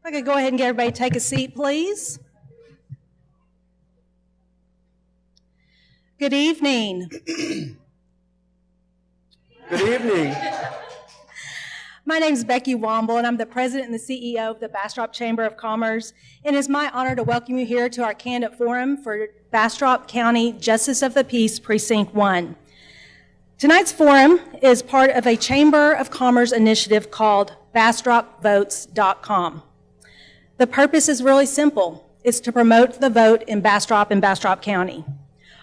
If I could go ahead and get everybody to take a seat, please. Good evening. Good evening. My name is Becky Womble, and I'm the president and the CEO of the Bastrop Chamber of Commerce. And it's my honor to welcome you here to our candidate forum for Bastrop County Justice of the Peace Precinct 1. Tonight's forum is part of a Chamber of Commerce initiative called BastropVotes.com. The purpose is really simple. It's to promote the vote in Bastrop and Bastrop County.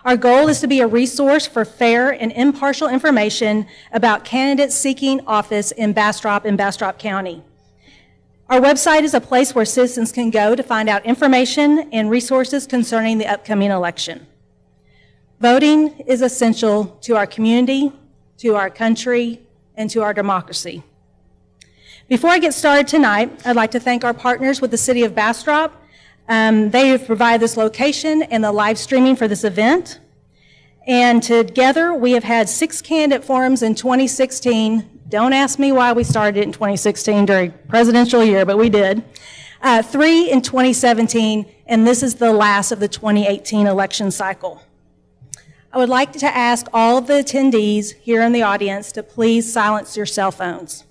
Our goal is to be a resource for fair and impartial information about candidates seeking office in Bastrop and Bastrop County. Our website is a place where citizens can go to find out information and resources concerning the upcoming election. Voting is essential to our community, to our country, and to our democracy. Before I get started tonight, I'd like to thank our partners with the City of Bastrop. They have provided this location and the live streaming for this event. And together, we have had 6 candidate forums in 2016. Don't ask me why we started it in 2016 during presidential year, but we did. 3 in 2017, and this is the last of the 2018 election cycle. I would like to ask all of the attendees here in the audience to please silence your cell phones.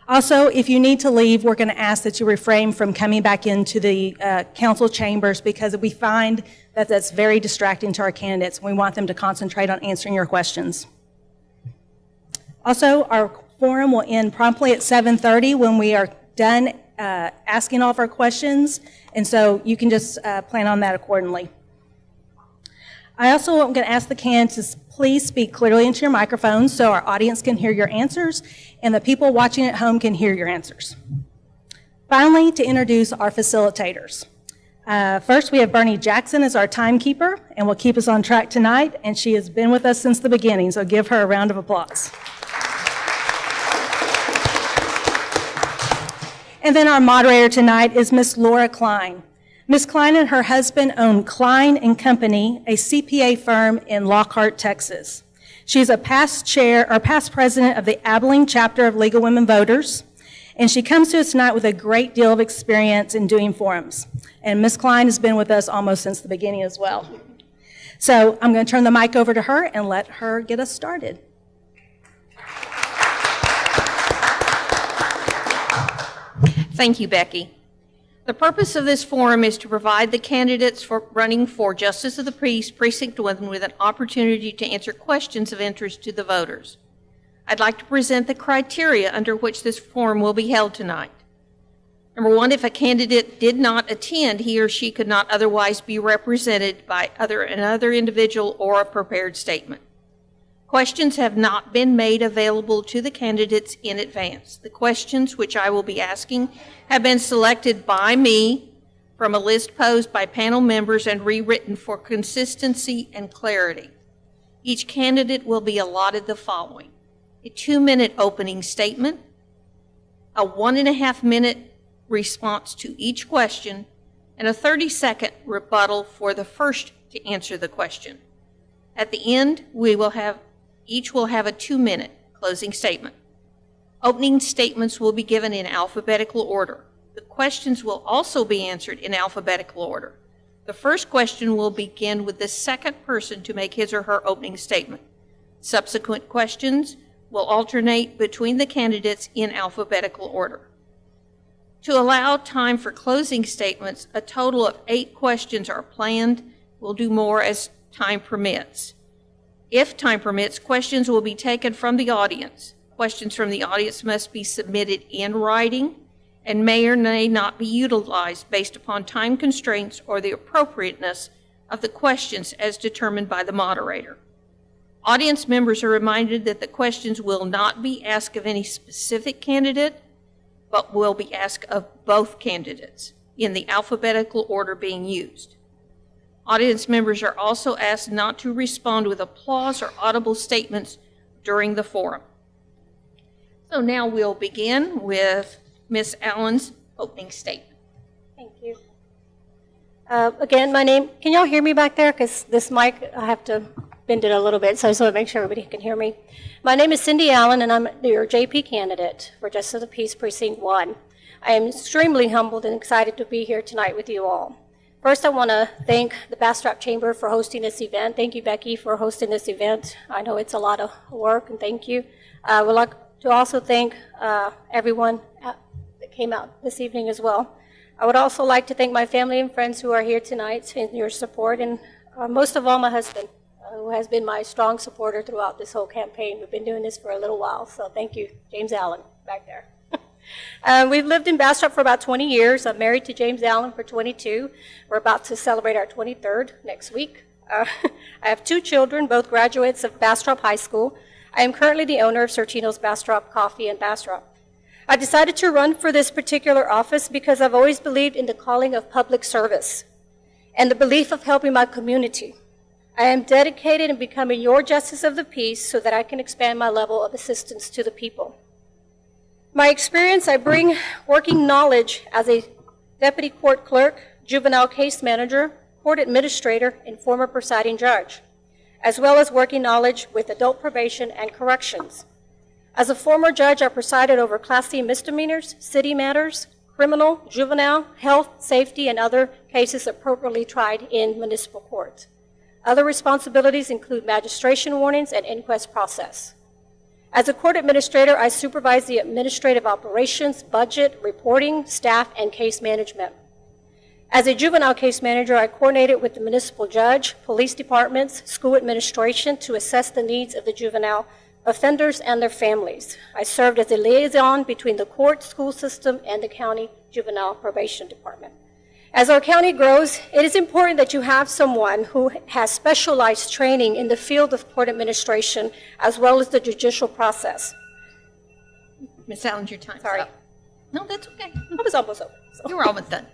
Also, if you need to leave, we're going to ask that you refrain from coming back into the council chambers because we find that that's very distracting to our candidates. We want them to concentrate on answering your questions. Also, our forum will end promptly at 7:30 when we are done asking all of our questions, and so you can just plan on that accordingly. I also am going to ask the candidates to please speak clearly into your microphones so our audience can hear your answers and the people watching at home can hear your answers. Finally, to introduce our facilitators. First, we have Bernie Jackson as our timekeeper and will keep us on track tonight, and she has been with us since the beginning, so give her a round of applause. And then our moderator tonight is Miss Laura Klein. Ms. Klein and her husband own Klein & Company, a CPA firm in Lockhart, Texas. She's a past president of the Abilene chapter of League of Women Voters, and she comes to us tonight with a great deal of experience in doing forums. And Ms. Klein has been with us almost since the beginning as well. So I'm going to turn the mic over to her and let her get us started. Thank you, Becky. The purpose of this forum is to provide the candidates for running for Justice of the Peace Precinct 1 with an opportunity to answer questions of interest to the voters. I'd like to present the criteria under which this forum will be held tonight. Number 1, if a candidate did not attend, he or she could not otherwise be represented by another individual or a prepared statement. Questions have not been made available to the candidates in advance. The questions which I will be asking have been selected by me from a list posed by panel members and rewritten for consistency and clarity. Each candidate will be allotted the following: a 2-minute opening statement, a 1.5-minute response to each question, and a 30-second rebuttal for the first to answer the question. At the end, each will have a 2-minute closing statement. Opening statements will be given in alphabetical order. The questions will also be answered in alphabetical order. The first question will begin with the second person to make his or her opening statement. Subsequent questions will alternate between the candidates in alphabetical order. To allow time for closing statements, a total of 8 questions are planned. We'll do more as time permits. If time permits, questions will be taken from the audience. Questions from the audience must be submitted in writing and may or may not be utilized based upon time constraints or the appropriateness of the questions as determined by the moderator. Audience members are reminded that the questions will not be asked of any specific candidate, but will be asked of both candidates in the alphabetical order being used. Audience members are also asked not to respond with applause or audible statements during the forum. So now we'll begin with Ms. Allen's opening statement. Thank you. Again, my name, can y'all hear me back there? Because this mic, I have to bend it a little bit, so I just want to make sure everybody can hear me. My name is Cindy Allen, and I'm your JP candidate for Justice of the Peace Precinct 1. I am extremely humbled and excited to be here tonight with you all. First, I want to thank the Bastrop Chamber for hosting this event. Thank you, Becky, for hosting this event. I know it's a lot of work, and thank you. I would like to also thank everyone that came out this evening as well. I would also like to thank my family and friends who are here tonight and your support, and most of all, my husband, who has been my strong supporter throughout this whole campaign. We've been doing this for a little while, so thank you, James Allen, back there. We've lived in Bastrop for about 20 years. I'm married to James Allen for 22. We're about to celebrate our 23rd next week. I have 2 children, both graduates of Bastrop High School. I am currently the owner of Sortino's Bastrop Coffee in Bastrop. I decided to run for this particular office because I've always believed in the calling of public service and the belief of helping my community. I am dedicated in becoming your justice of the peace so that I can expand my level of assistance to the people. My experience, I bring working knowledge as a deputy court clerk, juvenile case manager, court administrator, and former presiding judge, as well as working knowledge with adult probation and corrections. As a former judge, I presided over Class C misdemeanors, city matters, criminal, juvenile, health, safety, and other cases appropriately tried in municipal court. Other responsibilities include magistration warnings and inquest process. As a court administrator, I supervise the administrative operations, budget, reporting, staff, and case management. As a juvenile case manager, I coordinated with the municipal judge, police departments, school administration to assess the needs of the juvenile offenders and their families. I served as a liaison between the court, school system, and the county juvenile probation department. As our county grows, it is important that you have someone who has specialized training in the field of court administration as well as the judicial process. Ms. Allen, your time's Sorry. up. No, that's okay. I was almost over. So. You were almost done.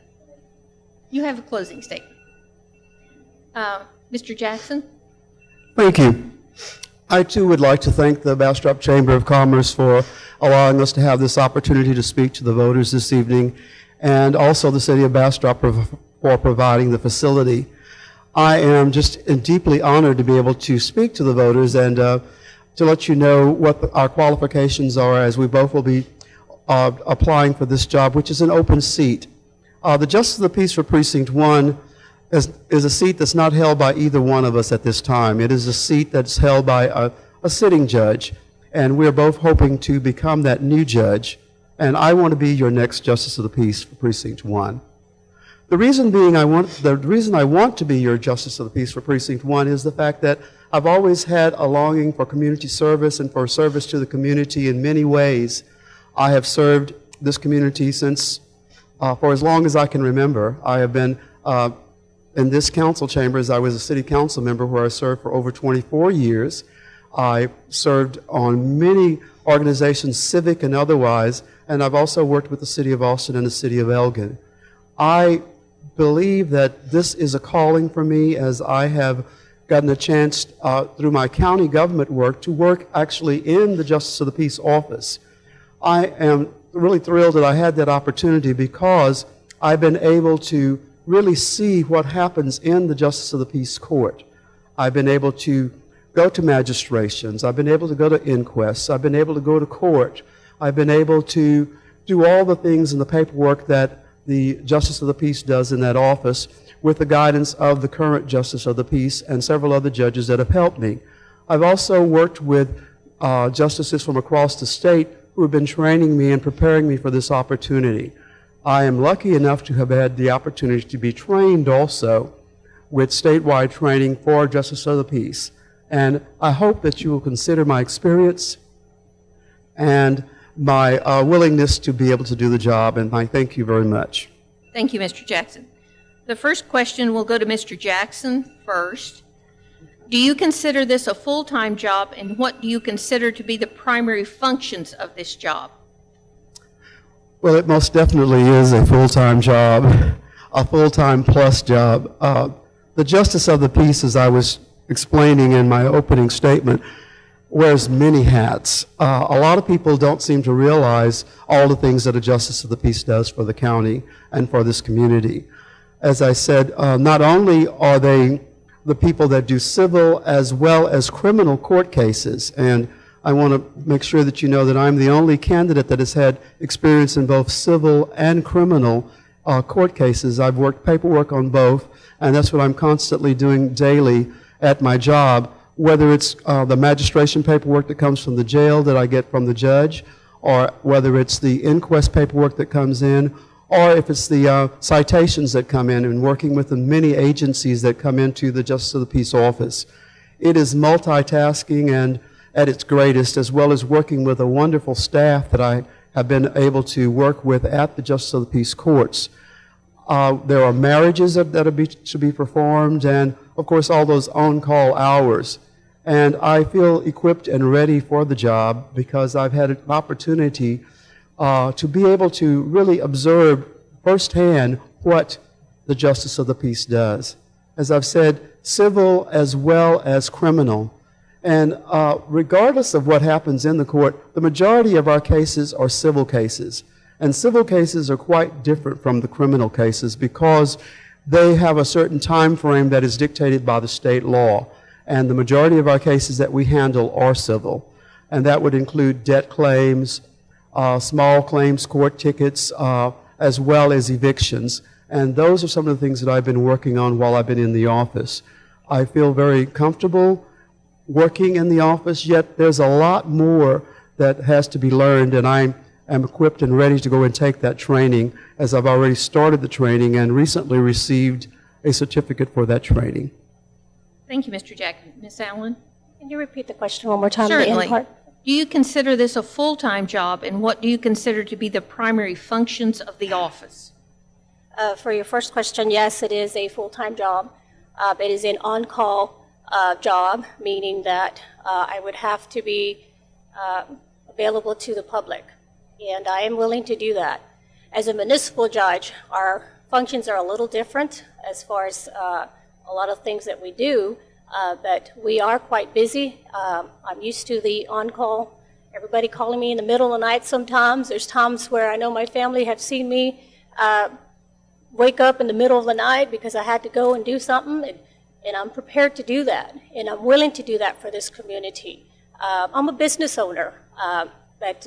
You have a closing statement. Mr. Jackson? Thank you. I too would like to thank the Bastrop Chamber of Commerce for allowing us to have this opportunity to speak to the voters this evening, and also the city of Bastrop for providing the facility. I am just deeply honored to be able to speak to the voters and to let you know what our qualifications are, as we both will be applying for this job, which is an open seat. The Justice of the Peace for Precinct 1 is a seat that's not held by either one of us at this time. It is a seat that's held by a sitting judge, and we're both hoping to become that new judge. And I want to be your next Justice of the Peace for Precinct 1. The reason I want to be your Justice of the Peace for Precinct 1 is the fact that I've always had a longing for community service and for service to the community in many ways. I have served this community since, for as long as I can remember. I have been in this council chamber as I was a city council member, where I served for over 24 years. I served on many organizations, civic and otherwise, and I've also worked with the city of Austin and the city of Elgin. I believe that this is a calling for me, as I have gotten a chance through my county government work to work actually in the Justice of the Peace office. I am really thrilled that I had that opportunity, because I've been able to really see what happens in the Justice of the Peace court. I've been able to go to magistrations. I've been able to go to inquests. I've been able to go to court. I've been able to do all the things in the paperwork that the Justice of the Peace does in that office, with the guidance of the current Justice of the Peace and several other judges that have helped me. I've also worked with justices from across the state who have been training me and preparing me for this opportunity. I am lucky enough to have had the opportunity to be trained also with statewide training for Justice of the Peace. And I hope that you will consider my experience and my willingness to be able to do the job, and I thank you very much. Thank you, Mr. Jackson. The first question will go to Mr. Jackson first. Do you consider this a full-time job, and what do you consider to be the primary functions of this job? Well, it most definitely is a full-time job, a full-time plus job. The Justice of the Peace, as I was explaining in my opening statement, wears many hats. A lot of people don't seem to realize all the things that a Justice of the Peace does for the county and for this community. As I said, not only are they the people that do civil as well as criminal court cases, and I want to make sure that you know that I'm the only candidate that has had experience in both civil and criminal court cases. I've worked paperwork on both, and that's what I'm constantly doing daily at my job, whether it's the magistration paperwork that comes from the jail that I get from the judge, or whether it's the inquest paperwork that comes in, or if it's the citations that come in, and working with the many agencies that come into the Justice of the Peace office. It is multitasking and at its greatest, as well as working with a wonderful staff that I have been able to work with at the Justice of the Peace courts. There are marriages that should be performed, and of course all those on-call hours. And I feel equipped and ready for the job because I've had an opportunity to be able to really observe firsthand what the Justice of the Peace does. As I've said, civil as well as criminal. And regardless of what happens in the court, the majority of our cases are civil cases. And civil cases are quite different from the criminal cases because they have a certain time frame that is dictated by the state law. And the majority of our cases that we handle are civil. And that would include debt claims, small claims court tickets, as well as evictions. And those are some of the things that I've been working on while I've been in the office. I feel very comfortable working in the office, yet there's a lot more that has to be learned, and I am equipped and ready to go and take that training, as I've already started the training and recently received a certificate for that training. Thank you, Mr. Jackson. Ms. Allen? Can you repeat the question one more time? Certainly. The end part? Do you consider this a full-time job, and what do you consider to be the primary functions of the office? For your first question, yes, it is a full-time job. It is an on-call job, meaning that I would have to be available to the public, and I am willing to do that. As a municipal judge, our functions are a little different as far as a lot of things that we do, but we are quite busy. I'm used to the on-call, everybody calling me in the middle of the night sometimes. There's times where I know my family have seen me wake up in the middle of the night because I had to go and do something, and I'm prepared to do that, and I'm willing to do that for this community. I'm a business owner, but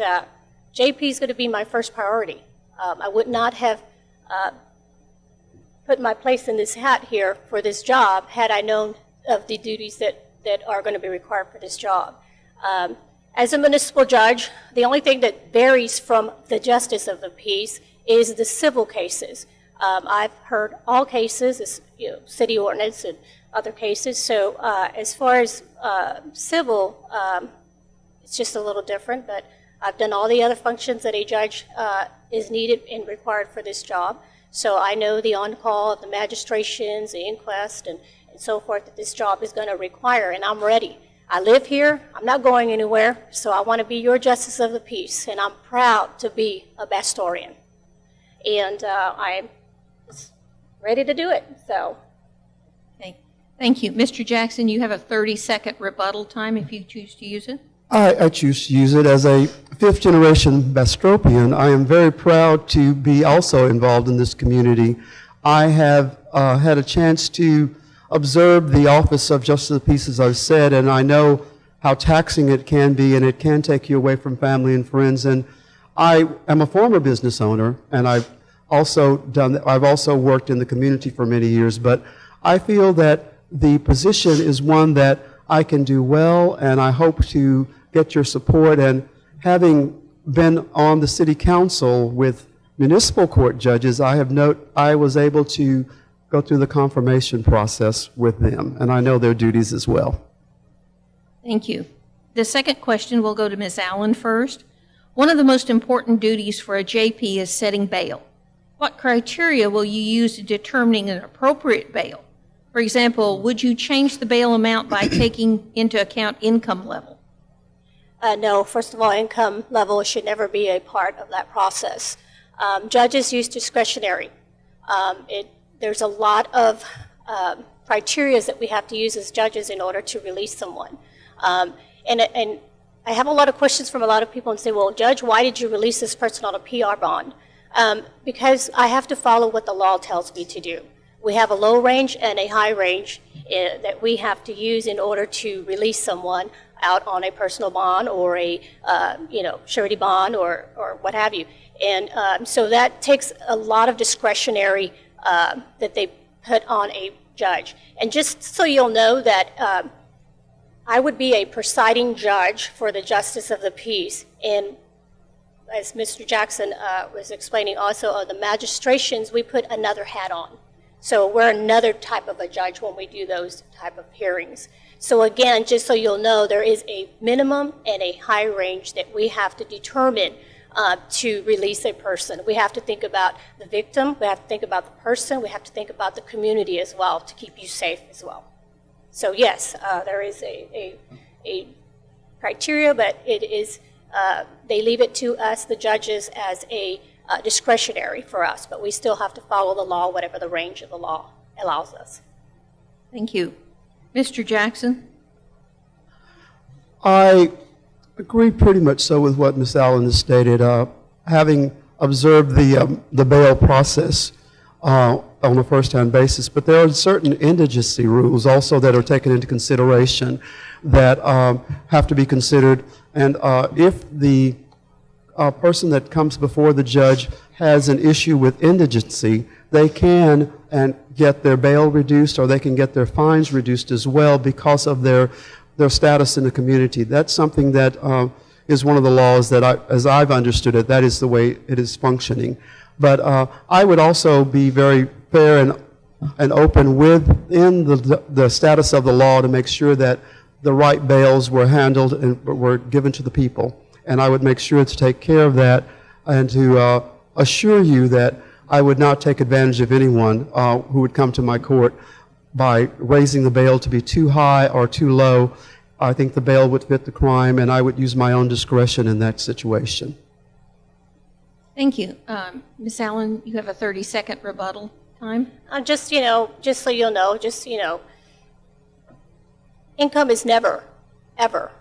JP is going to be my first priority. I would not have put my place in this hat here for this job had I known of the duties that are going to be required for this job. As a municipal judge, the only thing that varies from the Justice of the Peace is the civil cases. I've heard all cases, city ordinance and other cases. So as far as civil, it's just a little different, but I've done all the other functions that a judge is needed and required for this job. So I know the on-call, the magistrations, the inquest, and so forth that this job is going to require, and I'm ready. I live here, I'm not going anywhere, so I want to be your Justice of the Peace, and I'm proud to be a Bastrorian. And I'm ready to do it, so. Thank you. Mr. Jackson, you have a 30-second rebuttal time if you choose to use it. I choose to use it. As a fifth-generation Bastropian, I am very proud to be also involved in this community. I have had a chance to observe the Office of Justice of the Peace, as I've said, and I know how taxing it can be, and it can take you away from family and friends. And I am a former business owner, and I've also worked in the community for many years, but I feel that the position is one that I can do well, and I hope to get your support. And having been on the city council with municipal court judges, I was able to go through the confirmation process with them, and I know their duties as well. Thank you. The second question will go to Ms. Allen first. One of the most important duties for a JP is setting bail. What criteria will you use in determining an appropriate bail? For example, would you change the bail amount by taking into account income level? No, first of all, income level should never be a part of that process. Judges use discretionary. There's a lot of criteria that we have to use as judges in order to release someone. And I have a lot of questions from a lot of people and say, well, Judge, why did you release this person on a PR bond? Because I have to follow what the law tells me to do. We have a low range and a high range, that we have to use in order to release someone out on a personal bond or a surety bond or what have you. And so that takes a lot of discretionary that they put on a judge. And just so you'll know that I would be a presiding judge for the Justice of the Peace. And as Mr. Jackson was explaining also, the magistrations, we put another hat on. So we're another type of a judge when we do those type of hearings. So again, just so you'll know, there is a minimum and a high range that we have to determine to release a person. We have to think about the victim, we have to think about the person, we have to think about the community as well to keep you safe as well. So yes, there is a criteria, but it is, they leave it to us, the judges, as a discretionary for us, but we still have to follow the law, whatever the range of the law allows us. Thank you. Mr. Jackson? I agree pretty much so with what Ms. Allen has stated. Having observed the bail process on a first-hand basis, but there are certain indigency rules also that are taken into consideration that have to be considered. And if the person that comes before the judge has an issue with indigency, they can get their bail reduced, or they can get their fines reduced as well because of their status in the community. That's something that is one of the laws that, as I've understood it, that is the way it is functioning. But I would also be very fair and open within the status of the law to make sure that the right bails were handled and were given to the people. And I would make sure to take care of that and to assure you that I would not take advantage of anyone who would come to my court by raising the bail to be too high or too low. I think the bail would fit the crime, and I would use my own discretion in that situation. Thank you. Ms. Allen, you have a 30-second rebuttal time. Just so you'll know, income is never, ever,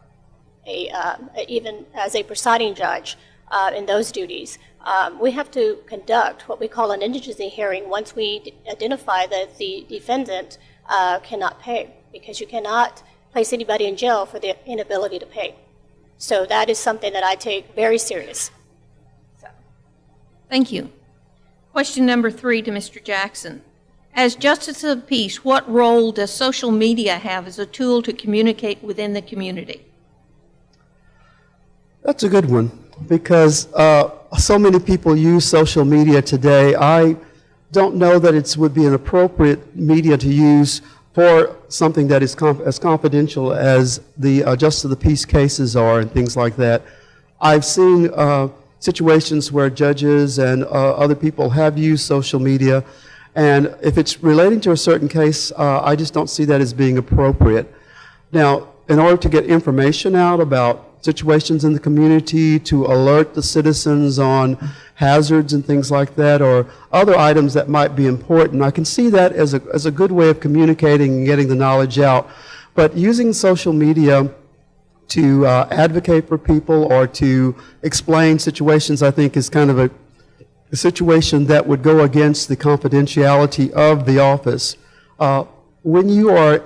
even as a presiding judge in those duties. We have to conduct what we call an indigency hearing once we identify that the defendant cannot pay, because you cannot place anybody in jail for the inability to pay. So that is something that I take very serious. Thank you. Question number 3 to Mr. Jackson. As Justice of the Peace, what role does social media have as a tool to communicate within the community? That's a good one, because so many people use social media today. I don't know that it would be an appropriate media to use for something that is as confidential as the Justice of the Peace cases are and things like that. I've seen situations where judges and other people have used social media, and if it's relating to a certain case, I just don't see that as being appropriate. Now, in order to get information out about situations in the community, to alert the citizens on hazards and things like that, or other items that might be important, I can see that as a good way of communicating and getting the knowledge out. But using social media to advocate for people or to explain situations, I think, is kind of a situation that would go against the confidentiality of the office. When you are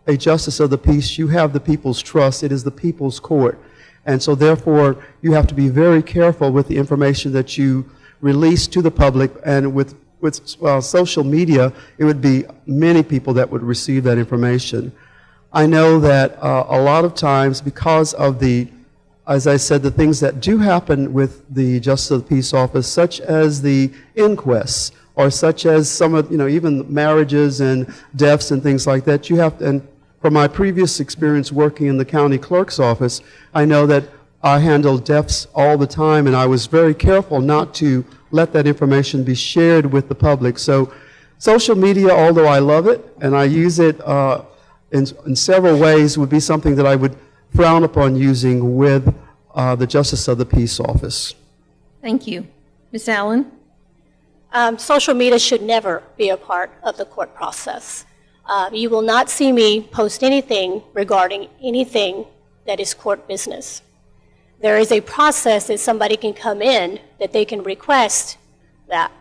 a Justice of the Peace, you have the people's trust. It is the people's court. And so therefore, you have to be very careful with the information that you release to the public. And with social media, it would be many people that would receive that information. I know that a lot of times, because of as I said, the things that do happen with the Justice of the Peace Office, such as the inquests, or such as some of, even marriages and deaths and things like that, you have to, and from my previous experience working in the county clerk's office, I know that I handled deaths all the time, and I was very careful not to let that information be shared with the public. So social media, although I love it and I use it in several ways, would be something that I would frown upon using with the Justice of the Peace Office. Thank you. Ms. Allen? Social media should never be a part of the court process. You will not see me post anything regarding anything that is court business. There is a process that somebody can come in that they can request that.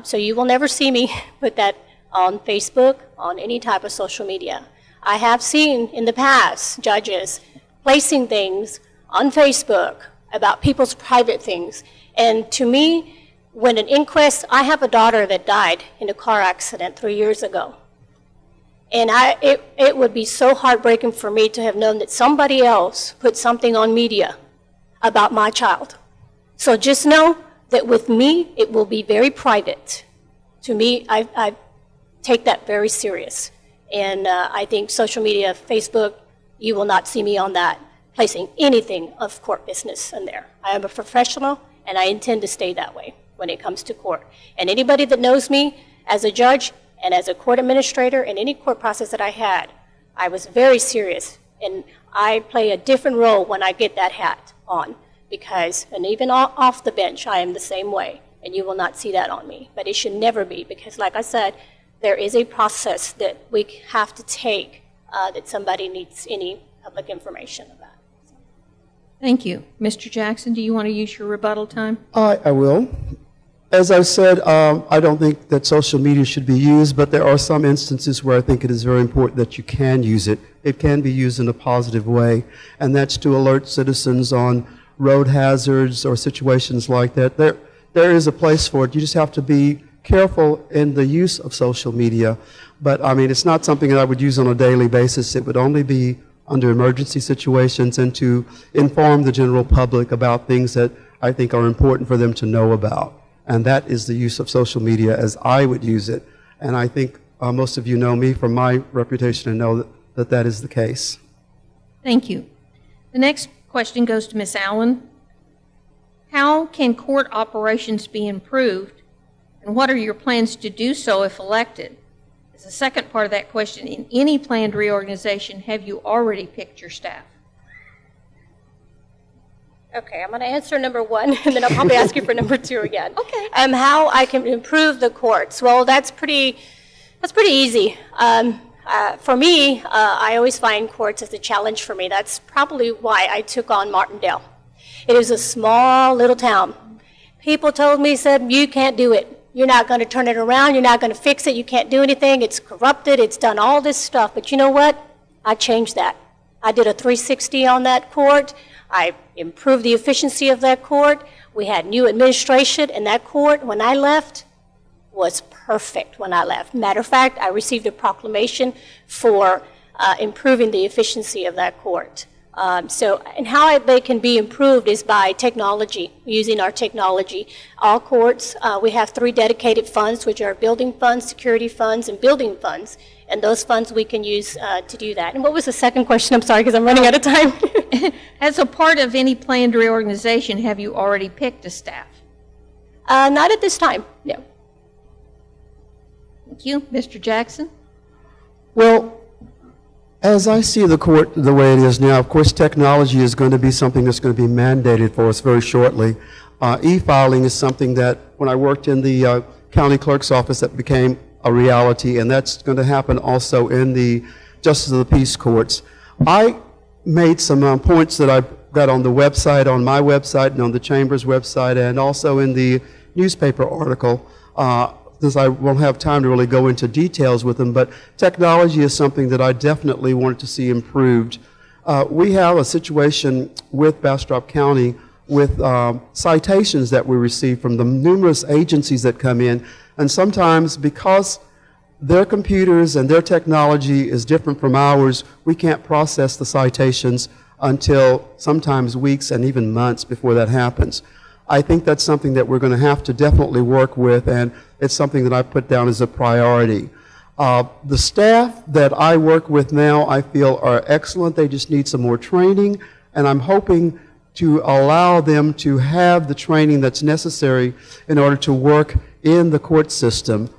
So you will never see me put that on Facebook, on any type of social media. I have seen in the past judges placing things on Facebook about people's private things. And to me, when an inquest, I have a daughter that died in a car accident 3 years ago. And it would be so heartbreaking for me to have known that somebody else put something on media about my child. So just know that with me, it will be very private. To me, I take that very serious. And I think social media, Facebook, you will not see me on that, placing anything of court business in there. I am a professional, and I intend to stay that way when it comes to court. And anybody that knows me as a judge and as a court administrator in any court process that I had, I was very serious. And I play a different role when I get that hat on. Because, and even off the bench, I am the same way, and you will not see that on me. But it should never be, because like I said, there is a process that we have to take that somebody needs any public information about. Thank you. Mr. Jackson, do you want to use your rebuttal time? I will. As I said, I don't think that social media should be used, but there are some instances where I think it is very important that you can use it. It can be used in a positive way, and that's to alert citizens on road hazards or situations like that. There is a place for it. You just have to be careful in the use of social media. But I mean, it's not something that I would use on a daily basis. It would only be under emergency situations and to inform the general public about things that I think are important for them to know about. And that is the use of social media as I would use it. And I think most of you know me from my reputation and know that that is the case. Thank you. The next question goes to Ms. Allen. How can court operations be improved, and what are your plans to do so if elected? As a second part of that question, in any planned reorganization, have you already picked your staff? Okay, I'm going to answer number one, and then I'll probably ask you for number two again. Okay. How I can improve the courts. Well, that's pretty easy. For me, I always find courts as a challenge for me. That's probably why I took on Martindale. It is a small little town. People told me, said, you can't do it. You're not going to turn it around. You're not going to fix it. You can't do anything. It's corrupted. It's done all this stuff. But you know what? I changed that. I did a 360 on that court. I improved the efficiency of that court. We had new administration, and that court, when I left, was perfect when I left. Matter of fact, I received a proclamation for improving the efficiency of that court. And how they can be improved is by technology, using our technology. All courts, we have 3 dedicated funds, which are building funds, security funds, and building funds. And those funds we can use to do that. And what was the second question? I'm sorry, because I'm running out of time. As a part of any planned reorganization, have you already picked a staff? Not at this time, no. Thank you. Mr. Jackson? Well, as I see the court the way it is now, of course, technology is going to be something that's going to be mandated for us very shortly. E-filing is something that, when I worked in the county clerk's office, that became a reality, and that's going to happen also in the Justice of the Peace courts. I made some points that I've got on the website, on my website, and on the Chamber's website, and also in the newspaper article. Since I won't have time to really go into details with them, but technology is something that I definitely wanted to see improved. We have a situation with Bastrop County with citations that we receive from the numerous agencies that come in, and sometimes because their computers and their technology is different from ours, we can't process the citations until sometimes weeks and even months before that happens. I think that's something that we're going to have to definitely work with, and it's something that I put down as a priority. The staff that I work with now, I feel, are excellent. They just need some more training, and I'm hoping to allow them to have the training that's necessary in order to work in the court system.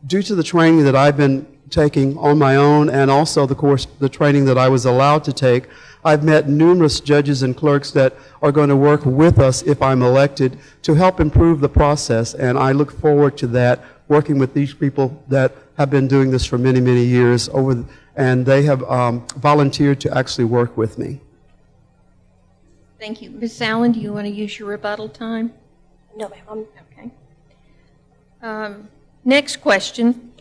Due to the training that I've been taking on my own, and also the training that I was allowed to take, I've met numerous judges and clerks that are going to work with us if I'm elected to help improve the process, and I look forward to that, working with these people that have been doing this for many, many years, and they have volunteered to actually work with me. Thank you. Ms. Allen, do you want to use your rebuttal time? No, ma'am. Okay. Next question.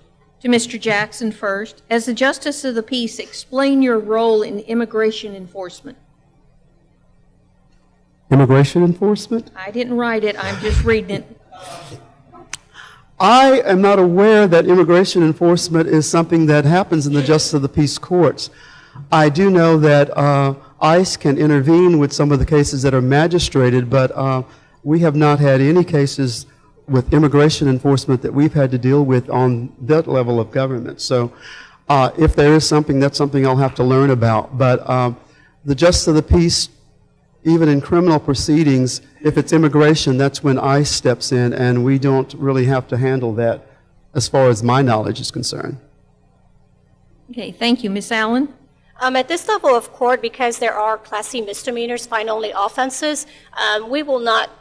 To Mr. Jackson first. As the Justice of the Peace, explain your role in immigration enforcement. Immigration enforcement? I didn't write it, I'm just reading it. I am not aware that immigration enforcement is something that happens in the Justice of the Peace courts. I do know that ICE can intervene with some of the cases that are magistrated, but we have not had any cases with immigration enforcement that we've had to deal with on that level of government. So if there is something, that's something I'll have to learn about. But the Justice of the Peace, even in criminal proceedings, if it's immigration, that's when ICE steps in, and we don't really have to handle that as far as my knowledge is concerned. Okay, thank you. Ms. Allen? At this level of court, because there are Class C misdemeanors, fine-only offenses, we will not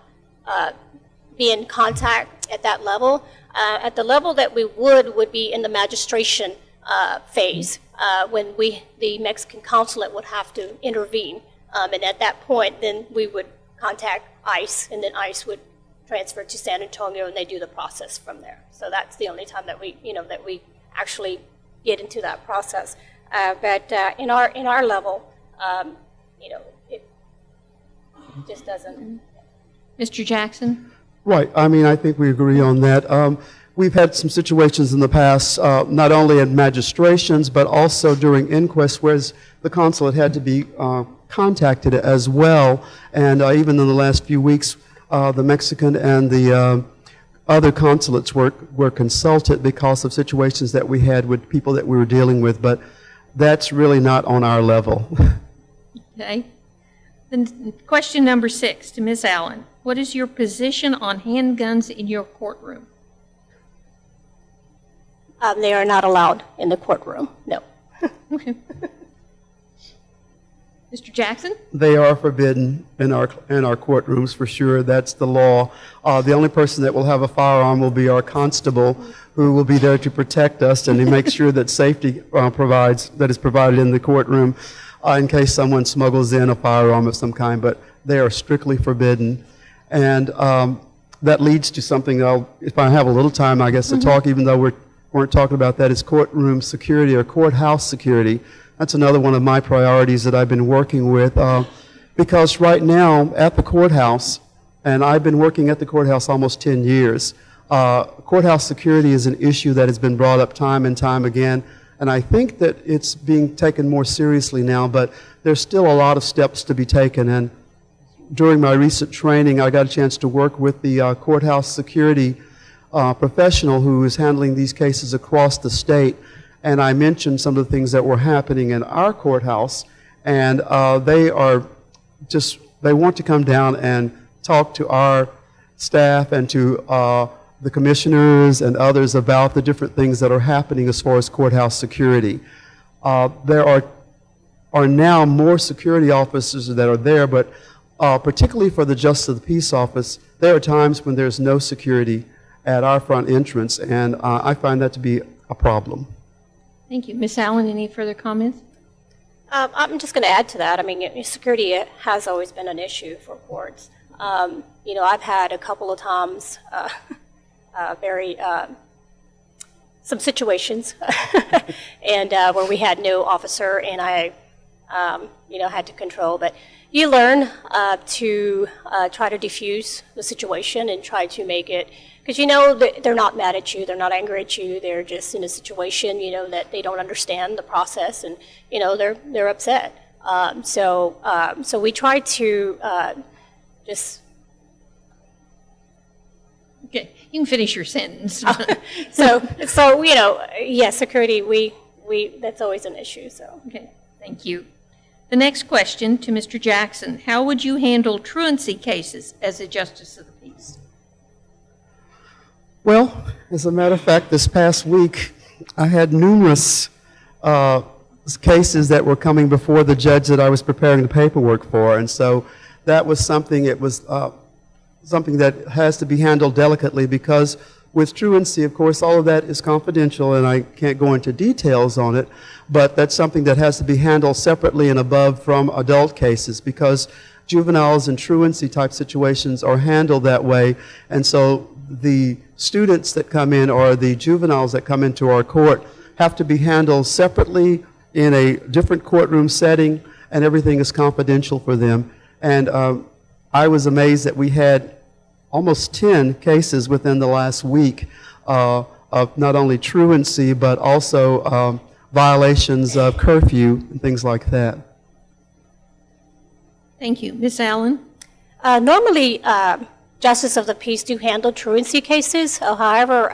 be in contact at that level. At the level that we would be in the magistration phase, when the Mexican consulate would have to intervene. And at that point, then we would contact ICE, and then ICE would transfer to San Antonio, and they do the process from there. So that's the only time that we actually get into that process. But in our level, it just doesn't. Mr. Jackson? Right. I mean, I think we agree on that. We've had some situations in the past, not only at magistrations, but also during inquests, where the consulate had to be contacted as well. And even in the last few weeks, the Mexican and the other consulates were consulted because of situations that we had with people that we were dealing with. But that's really not on our level. Okay. Then question number 6 to Ms. Allen. What is your position on handguns in your courtroom? They are not allowed in the courtroom, no. Okay. Mr. Jackson? They are forbidden in our courtrooms for sure. That's the law. The only person that will have a firearm will be our constable, who will be there to protect us and to make sure that safety is provided in the courtroom in case someone smuggles in a firearm of some kind. But they are strictly forbidden, and that leads to something. If I have a little time, I guess, to talk, even though we weren't talking about that, is courtroom security or courthouse security. That's another one of my priorities that I've been working with, because right now at the courthouse, and I've been working at the courthouse almost 10 years, courthouse security is an issue that has been brought up time and time again, and I think that it's being taken more seriously now, but there's still a lot of steps to be taken. And during my recent training, I got a chance to work with the courthouse security professional who is handling these cases across the state. And I mentioned some of the things that were happening in our courthouse, and they want to come down and talk to our staff and to the commissioners and others about the different things that are happening as far as courthouse security. There are now more security officers that are there, but particularly for the Justice of the Peace Office, there are times when there's no security at our front entrance, and I find that to be a problem. Thank you. Ms. Allen, any further comments? I'm just going to add to that. I mean, security has always been an issue for courts. I've had a couple of times some situations and where we had no officer, and I had to control. But you learn to try to diffuse the situation and try to make it, because they're not mad at you, they're not angry at you, they're just in a situation that they don't understand the process, and they're upset. So we try to just. Okay, you can finish your sentence. Yes, security, we that's always an issue. So okay, thank you. The next question to Mr. Jackson: how would you handle truancy cases as a Justice of the Peace? Well, as a matter of fact, this past week I had numerous cases that were coming before the judge that I was preparing the paperwork for, and so that was something. It was something that has to be handled delicately, because with truancy, of course, all of that is confidential, and I can't go into details on it, but that's something that has to be handled separately and above from adult cases, because juveniles and truancy type situations are handled that way, and so the students that come in or the juveniles that come into our court have to be handled separately in a different courtroom setting, and everything is confidential for them. And I was amazed that we had almost 10 cases within the last week of not only truancy, but also violations of curfew and things like that. Thank you. Ms. Allen? Normally, Justice of the Peace do handle truancy cases. However,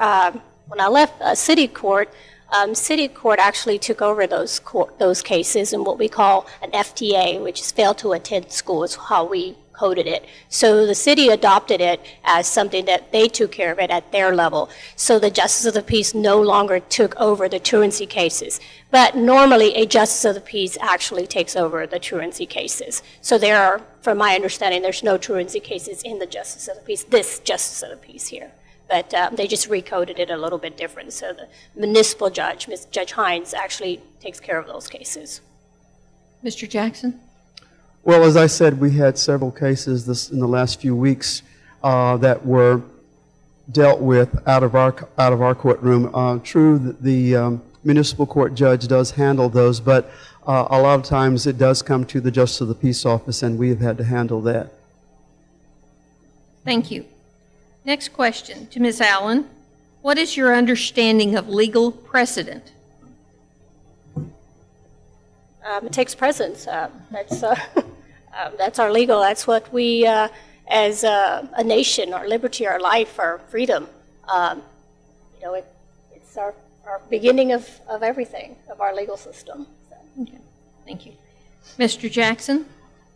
when I left City Court actually took over those cases in what we call an FTA, which is fail to attend school, is how we coded it. So the city adopted it as something that they took care of it at their level. So the Justice of the Peace no longer took over the truancy cases. But normally a Justice of the Peace actually takes over the truancy cases. So there are, from my understanding, there's no truancy cases in the Justice of the Peace, this Justice of the Peace here. But they just recoded it a little bit different. So the municipal judge, Judge Hines, actually takes care of those cases. Mr. Jackson? Well, as I said, we had several cases in the last few weeks that were dealt with out of our courtroom. True, the municipal court judge does handle those, but a lot of times it does come to the Justice of the Peace office, and we have had to handle that. Thank you. Next question to Ms. Allen. What is your understanding of legal precedent? It takes precedence. That's our legal. That's what we, as a nation, our liberty, our life, our freedom. It's our beginning of everything, of our legal system. So. Okay. Thank you. Mr. Jackson?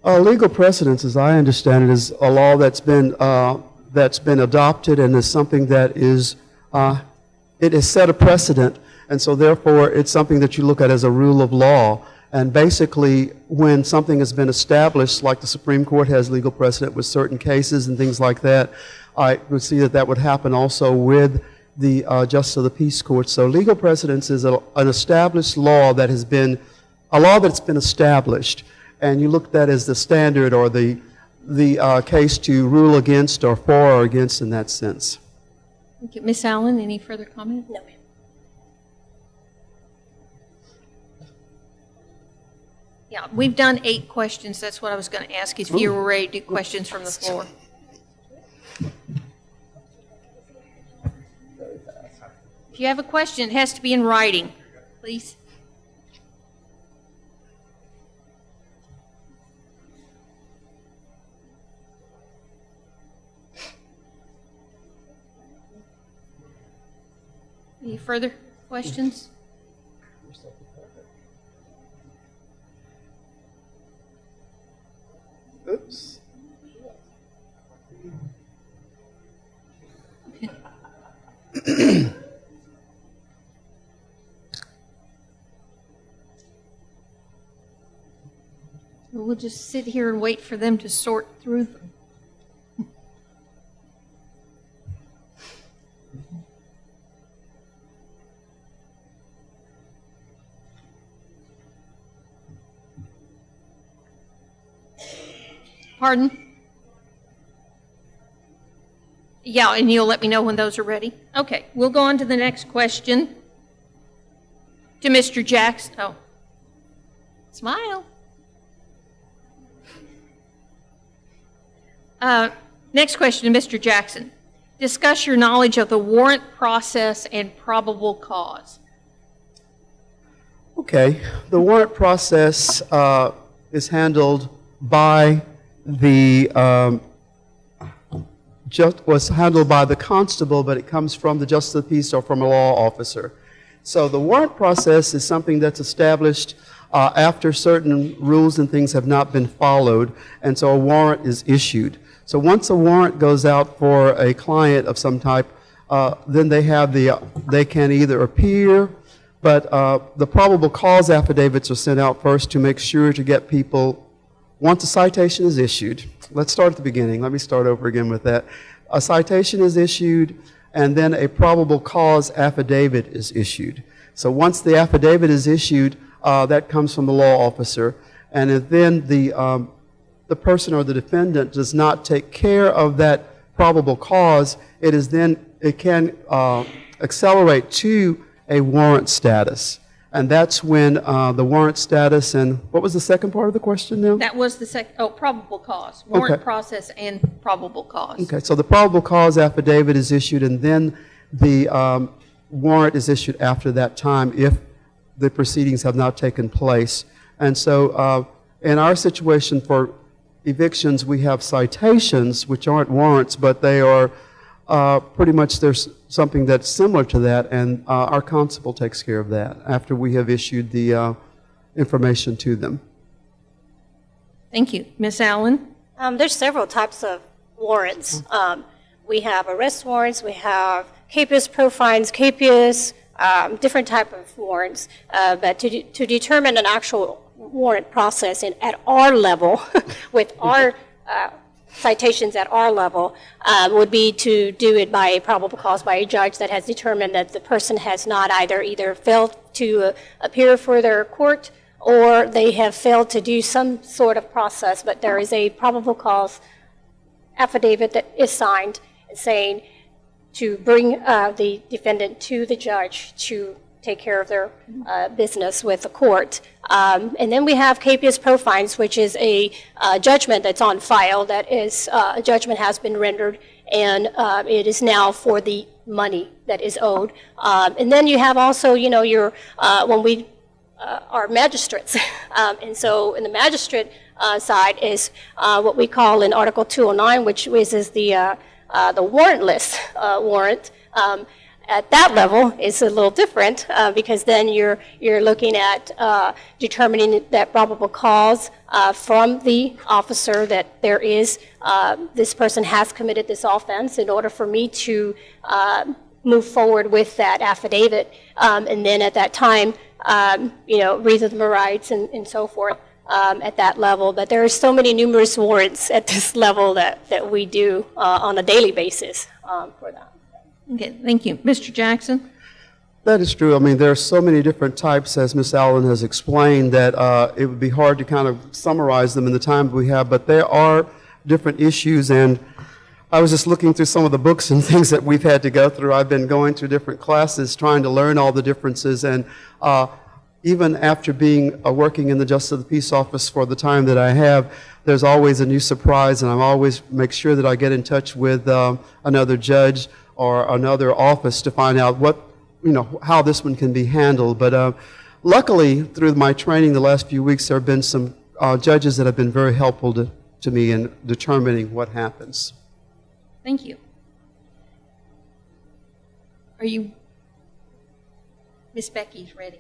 Legal precedence, as I understand it, is a law that's been adopted and is something that is it has set a precedent, and so therefore it's something that you look at as a rule of law. And basically, when something has been established, like the Supreme Court has legal precedent with certain cases and things like that, I would see that would happen also with the Justice of the Peace Court. So legal precedence is an established law that has been, a law that's been established, and you look at that as the standard or the case to rule against or for or against in that sense. Thank you. Ms. Allen, any further comment? No, ma'am. Yeah, we've done 8 questions. That's what I was going to ask, if you were ready to do questions from the floor. If you have a question, it has to be in writing, please. Any further questions? Oops. We'll just sit here and wait for them to sort through them. Pardon? Yeah, and you'll let me know when those are ready? Okay, we'll go on to the next question. To Mr. Jackson. Oh, smile. Next question to Mr. Jackson. Discuss your knowledge of the warrant process and probable cause. Okay, the warrant process is handled by was handled by the constable, but it comes from the Justice of the Peace or from a law officer. So the warrant process is something that's established after certain rules and things have not been followed, and so a warrant is issued. So once a warrant goes out for a client of some type, then they can either appear, but the probable cause affidavits are sent out first to make sure to get people. Once a citation is issued, let's start at the beginning. Let me start over again with that. A citation is issued, and then a probable cause affidavit is issued. So once the affidavit is issued, that comes from the law officer, and if then the person or the defendant does not take care of that probable cause, it can accelerate to a warrant status. And that's when the warrant status and, what was the second part of the question now? That was the probable cause, warrant process and probable cause. Okay, so the probable cause affidavit is issued, and then the warrant is issued after that time if the proceedings have not taken place. And so in our situation for evictions, we have citations, which aren't warrants, but they are pretty much, there's something that's similar to that, and our constable takes care of that after we have issued the information to them. Thank you. Ms. Allen? There's several types of warrants. We have arrest warrants, we have capias pro fines, capias, different type of warrants. But to determine an actual warrant process at our level, with our citations at our level, would be to do it by a probable cause by a judge that has determined that the person has not either failed to appear for their court, or they have failed to do some sort of process, but there is a probable cause affidavit that is signed saying to bring the defendant to the judge to take care of their business with the court. And then we have capias pro fines, which is a judgment that's on file, that is, a judgment has been rendered, and it is now for the money that is owed. And then you have also, you know, your, when we are magistrates, and so in the magistrate side is what we call in Article 209, which is the warrantless warrant. At that level, it's a little different because then you're looking at determining that probable cause from the officer that there is this person has committed this offense in order for me to move forward with that affidavit, and then at that time, you know, reasonable rights and so forth. At that level, but there are so many numerous warrants at this level that we do on a daily basis for that. Okay, thank you. Mr. Jackson? That is true. I mean, there are so many different types, as Ms. Allen has explained, that it would be hard to kind of summarize them in the time we have, but there are different issues, and I was just looking through some of the books and things that we've had to go through. I've been going through different classes trying to learn all the differences, and even after being working in the Justice of the Peace Office for the time that I have, there's always a new surprise, and I always make sure that I get in touch with another judge or another office to find out what, you know, how this one can be handled. But luckily, through my training the last few weeks, there have been some judges that have been very helpful to me in determining what happens. Thank you. Are you, Miss Becky's ready?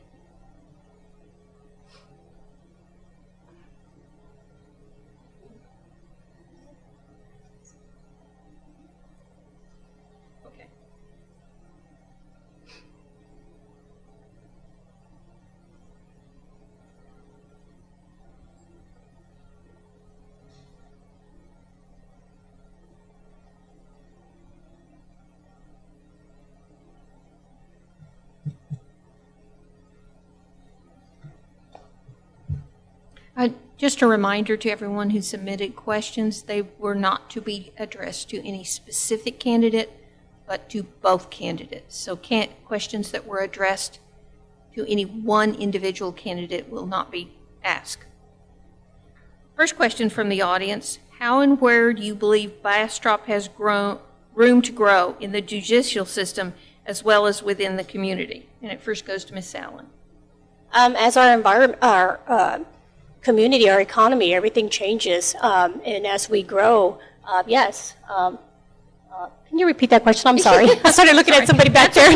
Just a reminder to everyone who submitted questions, they were not to be addressed to any specific candidate, but to both candidates. So questions that were addressed to any one individual candidate will not be asked. First question from the audience: how and where do you believe Bastrop has room to grow in the judicial system as well as within the community? And it first goes to Ms. Allen. As our environment, our community, our economy, everything changes, and as we grow, yes. Can you repeat that question? I'm sorry. I started looking at somebody back there.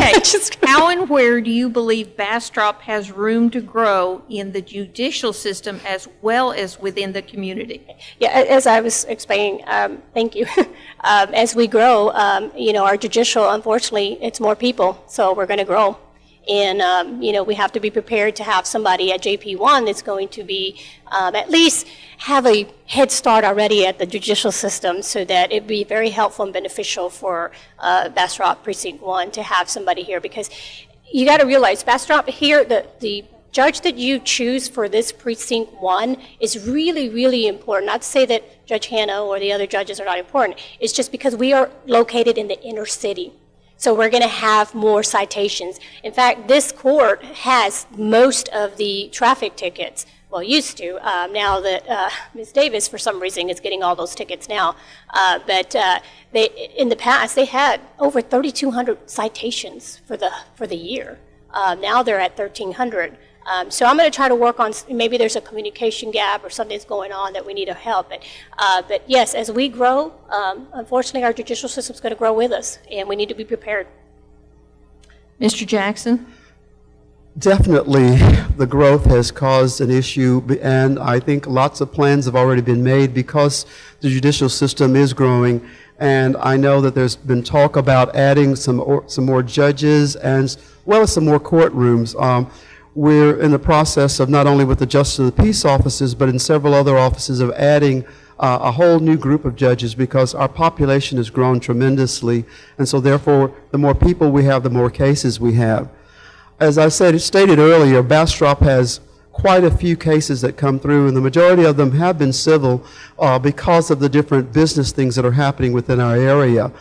How and where do you believe Bastrop has room to grow in the judicial system as well as within the community? Yeah, as I was explaining, thank you. As we grow, you know, our judicial, unfortunately, it's more people, so we're going to grow. And, you know, we have to be prepared to have somebody at JP1 that's going to be at least have a head start already at the judicial system, so that it'd be very helpful and beneficial for Bastrop Precinct 1 to have somebody here. Because you got to realize, Bastrop here, the judge that you choose for this precinct 1 is really, really important. Not to say that Judge Hanna or the other judges are not important. It's just because we are located in the inner city. So we're going to have more citations. In fact, this court has most of the traffic tickets. Well, used to. Now that Ms. Davis, for some reason, is getting all those tickets now. But in the past, they had over 3,200 citations for the year. Now they're at 1,300. So I'm going to try to work on, maybe there's a communication gap or something's going on that we need to help. But yes, as we grow, unfortunately, our judicial system's going to grow with us, and we need to be prepared. Mr. Jackson? Definitely, the growth has caused an issue, and I think lots of plans have already been made because the judicial system is growing. And I know that there's been talk about adding some more judges as well as some more courtrooms. We're in the process of, not only with the Justice of the Peace offices, but in several other offices, of adding a whole new group of judges because our population has grown tremendously. And so therefore, the more people we have, the more cases we have. As I stated earlier, Bastrop has quite a few cases that come through, and the majority of them have been civil because of the different business things that are happening within our area.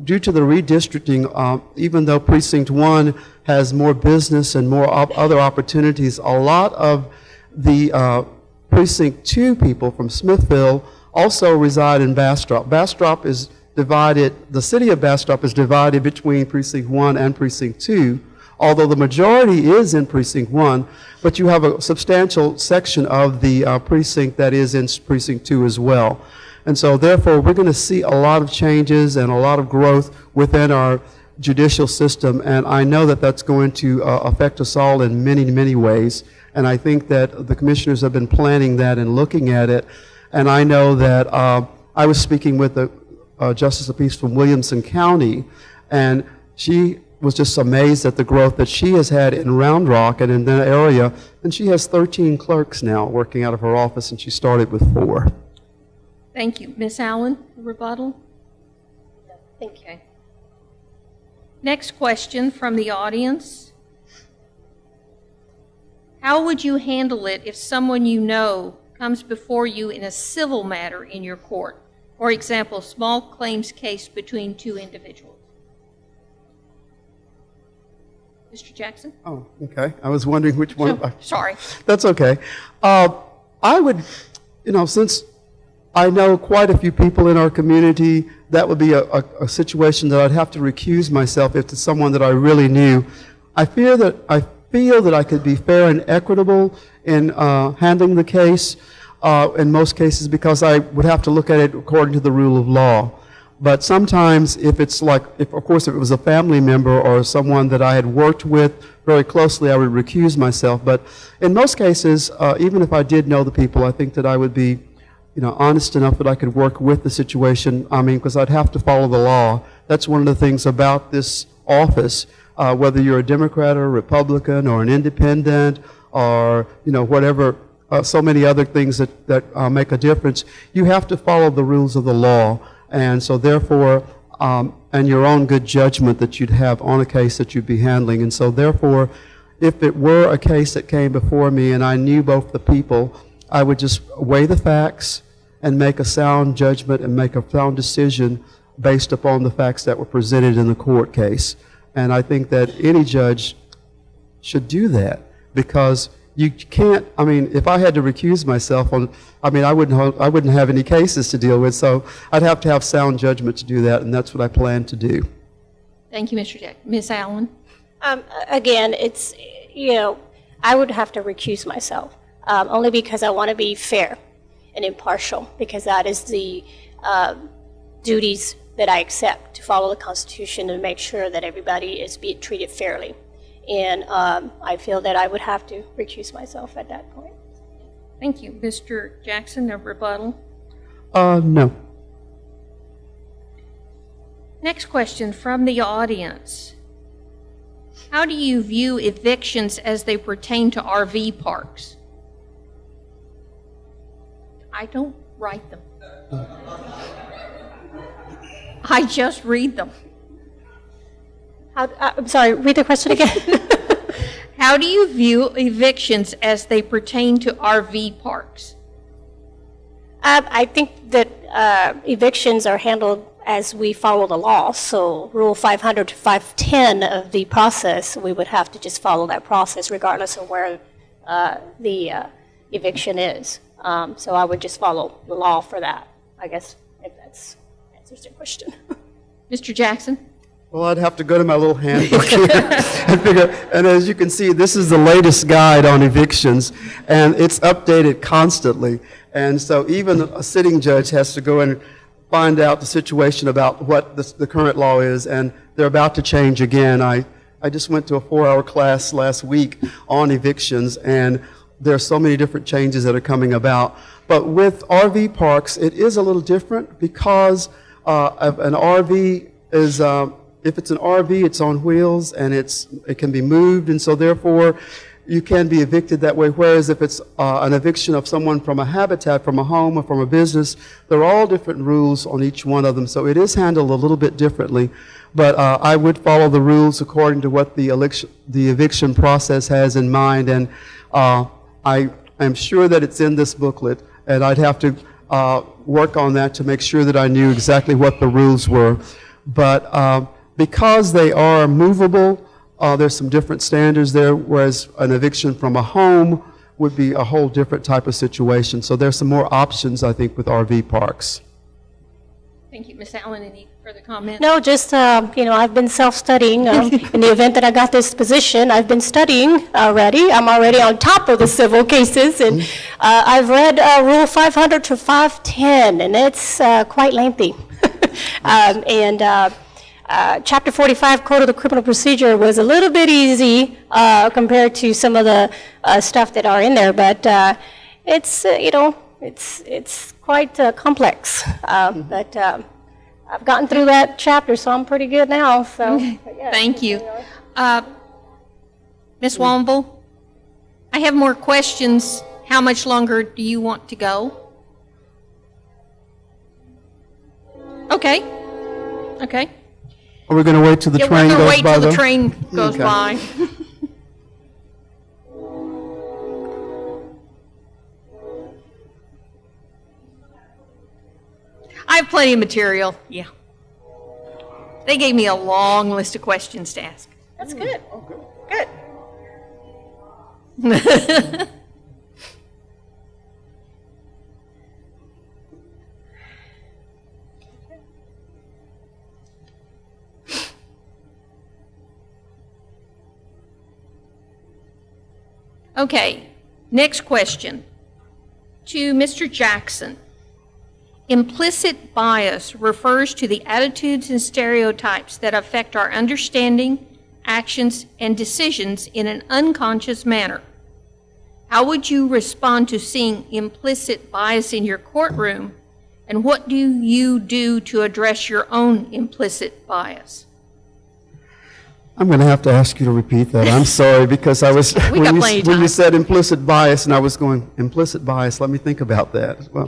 Due to the redistricting, even though Precinct 1 has more business and more other opportunities, a lot of the Precinct 2 people from Smithville also reside in Bastrop. Bastrop is divided, the city of Bastrop is divided between Precinct 1 and Precinct 2, although the majority is in Precinct 1, but you have a substantial section of the precinct that is in Precinct 2 as well. And so therefore, we're going to see a lot of changes and a lot of growth within our judicial system, and I know that that's going to affect us all in many, many ways. And I think that the commissioners have been planning that and looking at it. And I know that I was speaking with the Justice of Peace from Williamson County, and she was just amazed at the growth that she has had in Round Rock and in that area. And she has 13 clerks now working out of her office, and she started with 4. Thank you. Ms. Allen, rebuttal? Thank you. Okay. Next question from the audience. How would you handle it if someone you know comes before you in a civil matter in your court? For example, small claims case between 2 individuals. Mr. Jackson? Oh, okay. I was wondering which one. Sorry. That's okay. I would, since I know quite a few people in our community, that would be a situation that I'd have to recuse myself if it's someone that I really knew. I feel that I could be fair and equitable in handling the case in most cases, because I would have to look at it according to the rule of law. But sometimes if it's like, if it was a family member or someone that I had worked with very closely, I would recuse myself. But in most cases, even if I did know the people, I think that I would be honest enough that I could work with the situation. Because I'd have to follow the law. That's one of the things about this office, whether you're a Democrat or a Republican or an independent or, whatever, so many other things that make a difference. You have to follow the rules of the law. And so therefore, and your own good judgment that you'd have on a case that you'd be handling. And so therefore, if it were a case that came before me and I knew both the people, I would just weigh the facts and make a sound judgment and make a sound decision based upon the facts that were presented in the court case. And I think that any judge should do that, because you can't, if I had to recuse myself I wouldn't have any cases to deal with, so I'd have to have sound judgment to do that, and that's what I plan to do. Thank you, Mr. Jack. Ms. Allen? Again, it's, I would have to recuse myself, only because I want to be fair and impartial, because that is the duties that I accept, to follow the Constitution and make sure that everybody is being treated fairly. And I feel that I would have to recuse myself at that point. Thank you. Mr. Jackson, a rebuttal? No. Next question from the audience. How do you view evictions as they pertain to RV parks? I don't write them. I just read them. I'm sorry, read the question again. How do you view evictions as they pertain to RV parks? I think that evictions are handled as we follow the law. So Rule 500 to 510 of the process, we would have to just follow that process regardless of where the eviction is. So I would just follow the law for that, I guess, if that answers your question. Mr. Jackson? Well, I'd have to go to my little handbook here and figure, and as you can see, this is the latest guide on evictions, and it's updated constantly. And so even a sitting judge has to go and find out the situation about what the current law is, and they're about to change again. I just went to a 4-hour class last week on evictions, and there are so many different changes that are coming about. But with RV parks, it is a little different because an RV is, if it's an RV, it's on wheels and it can be moved, and so therefore you can be evicted that way. Whereas if it's an eviction of someone from a habitat, from a home, or from a business, there are all different rules on each one of them. So it is handled a little bit differently. But I would follow the rules according to what the eviction process has in mind. And I am sure that it's in this booklet, and I'd have to work on that to make sure that I knew exactly what the rules were. But because they are movable, there's some different standards there, whereas an eviction from a home would be a whole different type of situation. So there's some more options, I think, with RV parks. Thank you. Ms. Allen, any further comments? No, just, I've been self-studying. In the event that I got this position, I've been studying already. I'm already on top of the civil cases, and I've read Rule 500 to 510, and it's quite lengthy. Chapter 45, Code of the Criminal Procedure, was a little bit easy compared to some of the stuff that are in there, but it's quite complex. But I've gotten through that chapter, so I'm pretty good now. So, yeah. Thank you. Ms. Womble, I have more questions. How much longer do you want to go? Okay. Okay. Are we going to wait till the train we're going to goes wait by, till the though? train goes Okay. by. I have plenty of material. Yeah. They gave me a long list of questions to ask. That's good. Good. Okay, next question. To Mr. Jackson. Implicit bias refers to the attitudes and stereotypes that affect our understanding, actions, and decisions in an unconscious manner. How would you respond to seeing implicit bias in your courtroom, and what do you do to address your own implicit bias? I'm going to have to ask you to repeat that. I'm sorry, because I was when you said implicit bias, and I was going, implicit bias, let me think about that. Well,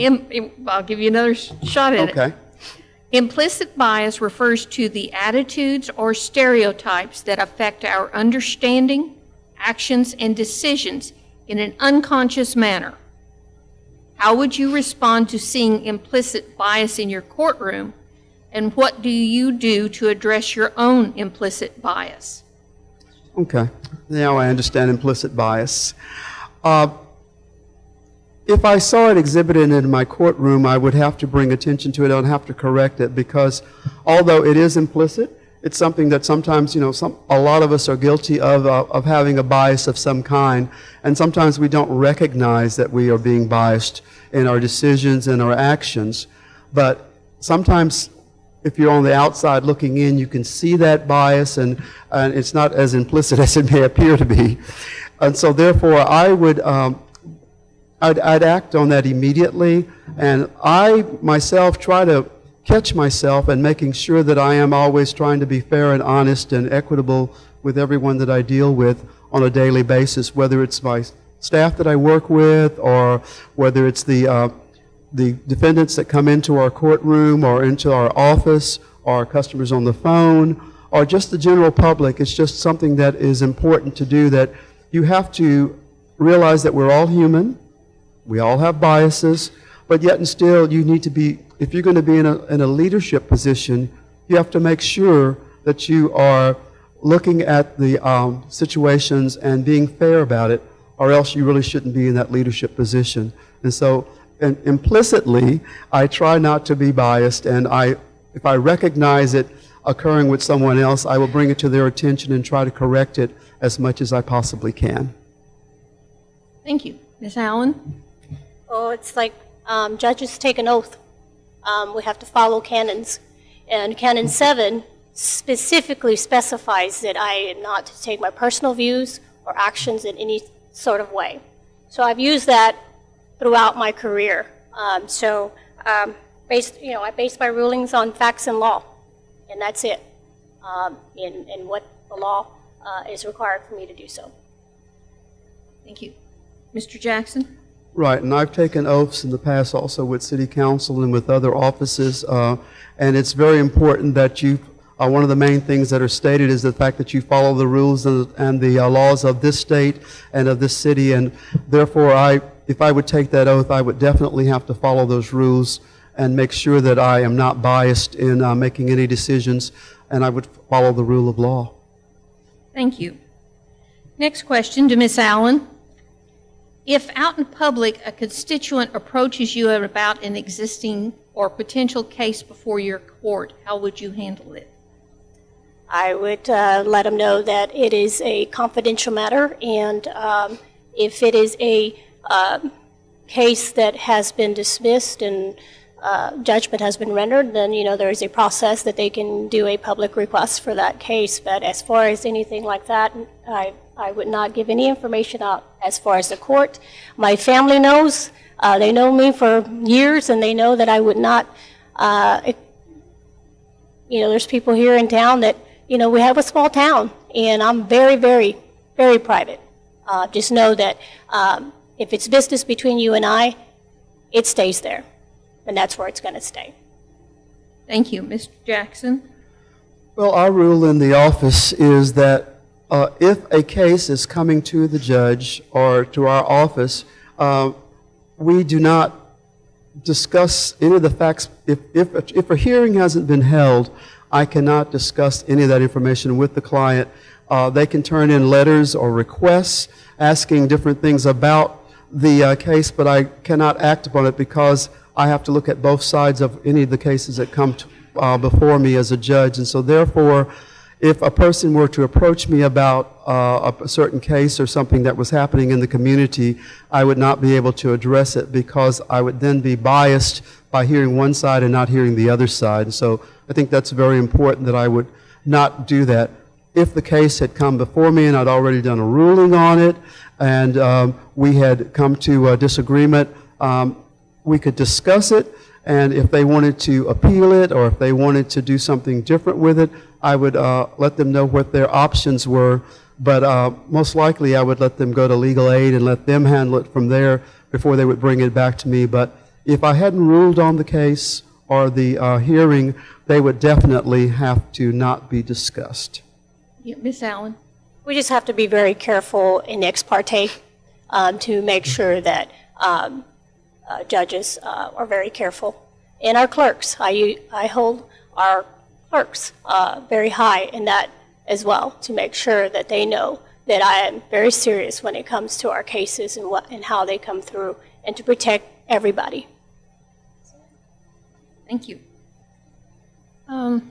I'll give you another shot at it. okay. Implicit bias refers to the attitudes or stereotypes that affect our understanding, actions, and decisions in an unconscious manner. How would you respond to seeing implicit bias in your courtroom, and what do you do to address your own implicit bias? Okay. Now I understand implicit bias. If I saw it exhibited in my courtroom, I would have to bring attention to it. I would have to correct it, because although it is implicit, it's something that sometimes, a lot of us are guilty of having a bias of some kind, and sometimes we don't recognize that we are being biased in our decisions and our actions. But sometimes, if you're on the outside looking in, you can see that bias, and it's not as implicit as it may appear to be. And so therefore, I'd act on that immediately, and I myself try to catch myself and making sure that I am always trying to be fair and honest and equitable with everyone that I deal with on a daily basis, whether it's my staff that I work with, or whether it's the defendants that come into our courtroom or into our office, or customers on the phone, or just the general public. It's just something that is important to do, that you have to realize that we're all human, we all have biases, but yet and still you need to be, if you're going to be in a leadership position, you have to make sure that you are looking at the situations and being fair about it, or else you really shouldn't be in that leadership position. And so, implicitly, I try not to be biased, and if I recognize it occurring with someone else, I will bring it to their attention and try to correct it as much as I possibly can. Thank you. Ms. Allen? Oh, it's like judges take an oath. We have to follow canons. And Canon 7 specifically specifies that I am not to take my personal views or actions in any sort of way. So I've used that throughout my career. I base my rulings on facts and law, and that's it, in what the law is required for me to do so. Thank you. Mr. Jackson? Right, and I've taken oaths in the past also with City Council and with other offices, and it's very important that you, one of the main things that are stated is the fact that you follow the rules and the laws of this state and of this city, and therefore if I would take that oath, I would definitely have to follow those rules and make sure that I am not biased in making any decisions, and I would follow the rule of law. Thank you. Next question to Ms. Allen. If out in public a constituent approaches you about an existing or potential case before your court, how would you handle it? I would let them know that it is a confidential matter, and if it is a case that has been dismissed and judgment has been rendered, then there is a process that they can do a public request for that case. But as far as anything like that, I would not give any information out as far as the court. My family knows. They know me for years, and they know that I would not, there's people here in town that, we have a small town, and I'm very, very, very private. Just know that if it's business between you and I, it stays there, and that's where it's going to stay. Thank you. Mr. Jackson? Well, our rule in the office is that if a case is coming to the judge or to our office, we do not discuss any of the facts. If a hearing hasn't been held, I cannot discuss any of that information with the client. They can turn in letters or requests asking different things about the case, but I cannot act upon it because I have to look at both sides of any of the cases that come before me as a judge. And so therefore, if a person were to approach me about a certain case or something that was happening in the community, I would not be able to address it because I would then be biased by hearing one side and not hearing the other side. And so I think that's very important that I would not do that. If the case had come before me and I'd already done a ruling on it and we had come to a disagreement, we could discuss it, and if they wanted to appeal it or if they wanted to do something different with it, I would let them know what their options were, but most likely I would let them go to legal aid and let them handle it from there before they would bring it back to me. But if I hadn't ruled on the case or the hearing, they would definitely have to not be discussed. Yeah, Ms. Allen? We just have to be very careful in ex parte to make sure that judges are very careful. And our clerks, I hold our clerks very high in that as well, to make sure that they know that I am very serious when it comes to our cases and how they come through, and to protect everybody. Thank you. I'll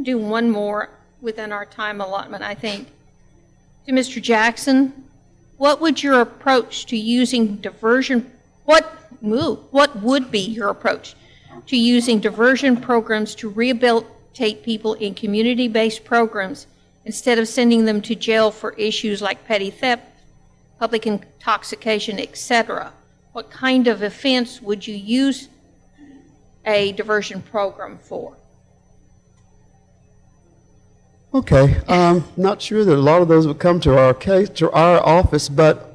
do one more within our time allotment, I think. To Mr. Jackson, what would your approach to using diversion, what would be your approach to using diversion programs to rehabilitate people in community-based programs instead of sending them to jail for issues like petty theft, public intoxication, etc.? What kind of offense would you use a diversion program for? Okay, not sure that a lot of those would come to our office, but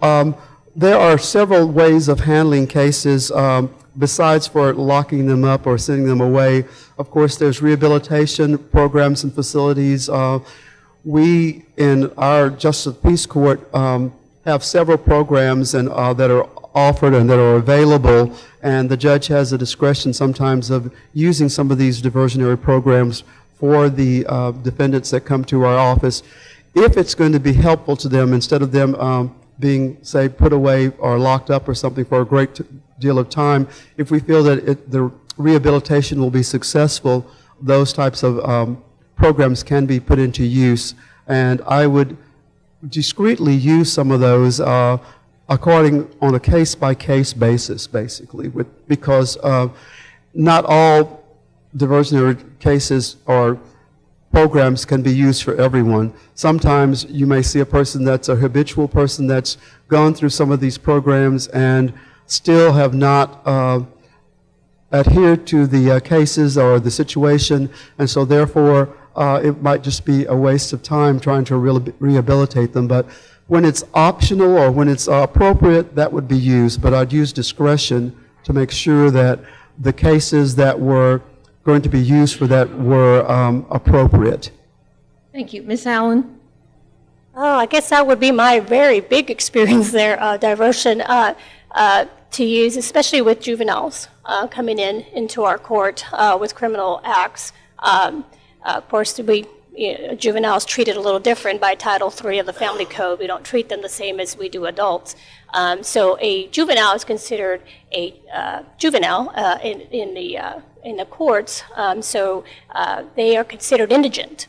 there are several ways of handling cases besides for locking them up or sending them away. Of course, there's rehabilitation programs and facilities. we, in our Justice of the Peace Court, have several programs and that are offered and that are available, and the judge has the discretion sometimes of using some of these diversionary programs for the defendants that come to our office, if it's going to be helpful to them, instead of them being, say, put away or locked up or something for a great deal of time. If we feel that the rehabilitation will be successful, those types of programs can be put into use, and I would discreetly use some of those according on a case-by-case basis, basically, because not all diversionary cases or programs can be used for everyone. Sometimes you may see a person that's a habitual person that's gone through some of these programs and still have not adhered to the cases or the situation, and so therefore it might just be a waste of time trying to rehabilitate them. But when it's optional or when it's appropriate, that would be used. But I'd use discretion to make sure that the cases that were going to be used for that were appropriate. Thank you. Ms. Allen? Oh, I guess that would be my very big experience there, diversion to use, especially with juveniles coming into our court with criminal acts. Of course, juveniles treated a little different by Title III of the Family Code. We don't treat them the same as we do adults. So a juvenile is considered a juvenile in the courts. So they are considered indigent.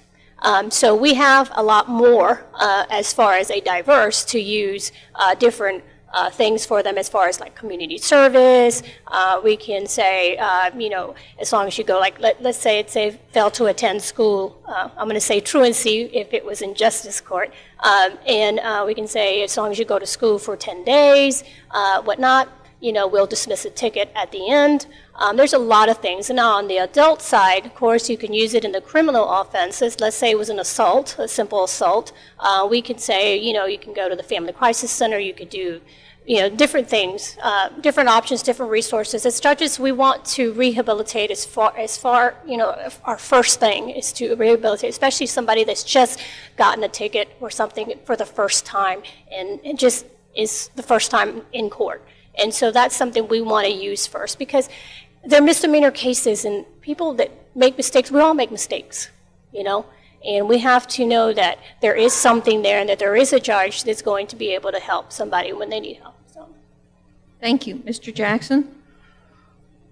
So we have a lot more as far as a diverse to use different things for them as far as like community service. We can say, as long as you go, like let's say it's a fail to attend school. I'm going to say truancy if it was in justice court. And we can say as long as you go to school for 10 days, whatnot, we'll dismiss a ticket at the end. There's a lot of things. And now on the adult side, of course, you can use it in the criminal offenses. Let's say it was an assault, a simple assault. We could say, you can go to the Family Crisis Center. You could do, different things, different options, different resources. As judges, we want to rehabilitate as far, our first thing is to rehabilitate, especially somebody that's just gotten a ticket or something for the first time and it just is the first time in court. And so that's something we want to use first because they're misdemeanor cases and people that make mistakes, we all make mistakes, and we have to know that there is something there and that there is a judge that's going to be able to help somebody when they need help. So. Thank you. Mr. Jackson?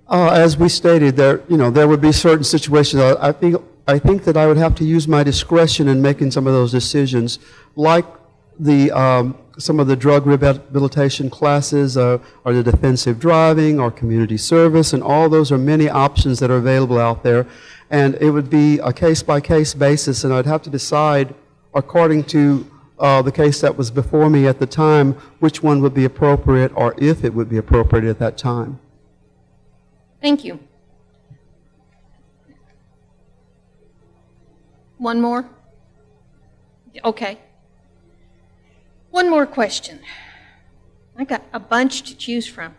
As we stated, there would be certain situations. I think that I would have to use my discretion in making some of those decisions, like some of the drug rehabilitation classes, or the defensive driving, or community service, and all those are many options that are available out there. And it would be a case-by-case basis, and I'd have to decide, according to the case that was before me at the time, which one would be appropriate, or if it would be appropriate at that time. Thank you. One more? Okay. One more question. I got a bunch to choose from.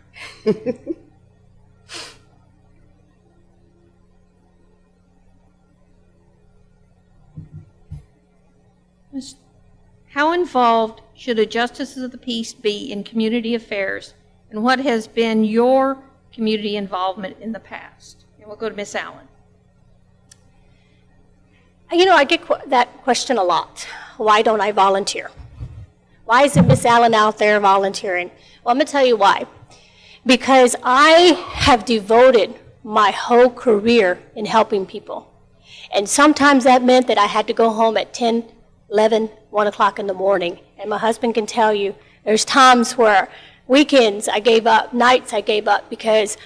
How involved should a justice of the peace be in community affairs, and what has been your community involvement in the past? And we'll go to Ms. Allen. I get that question a lot. Why don't I volunteer? Why isn't Ms. Allen out there volunteering? Well, I'm going to tell you why. Because I have devoted my whole career in helping people. And sometimes that meant that I had to go home at 10, 11, 1 o'clock in the morning. And my husband can tell you, there's times where weekends I gave up, nights I gave up, because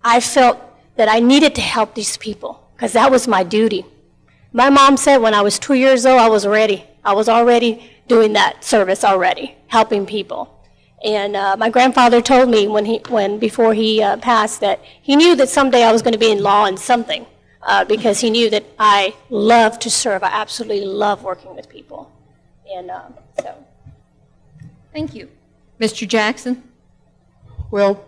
I felt that I needed to help these people, because that was my duty. My mom said when I was 2 years old, I was ready. I was already doing that service already, helping people. And my grandfather told me before he passed that he knew that someday I was going to be in law and something, because he knew that I love to serve. I absolutely love working with people. And so. Thank you. Mr. Jackson? Well,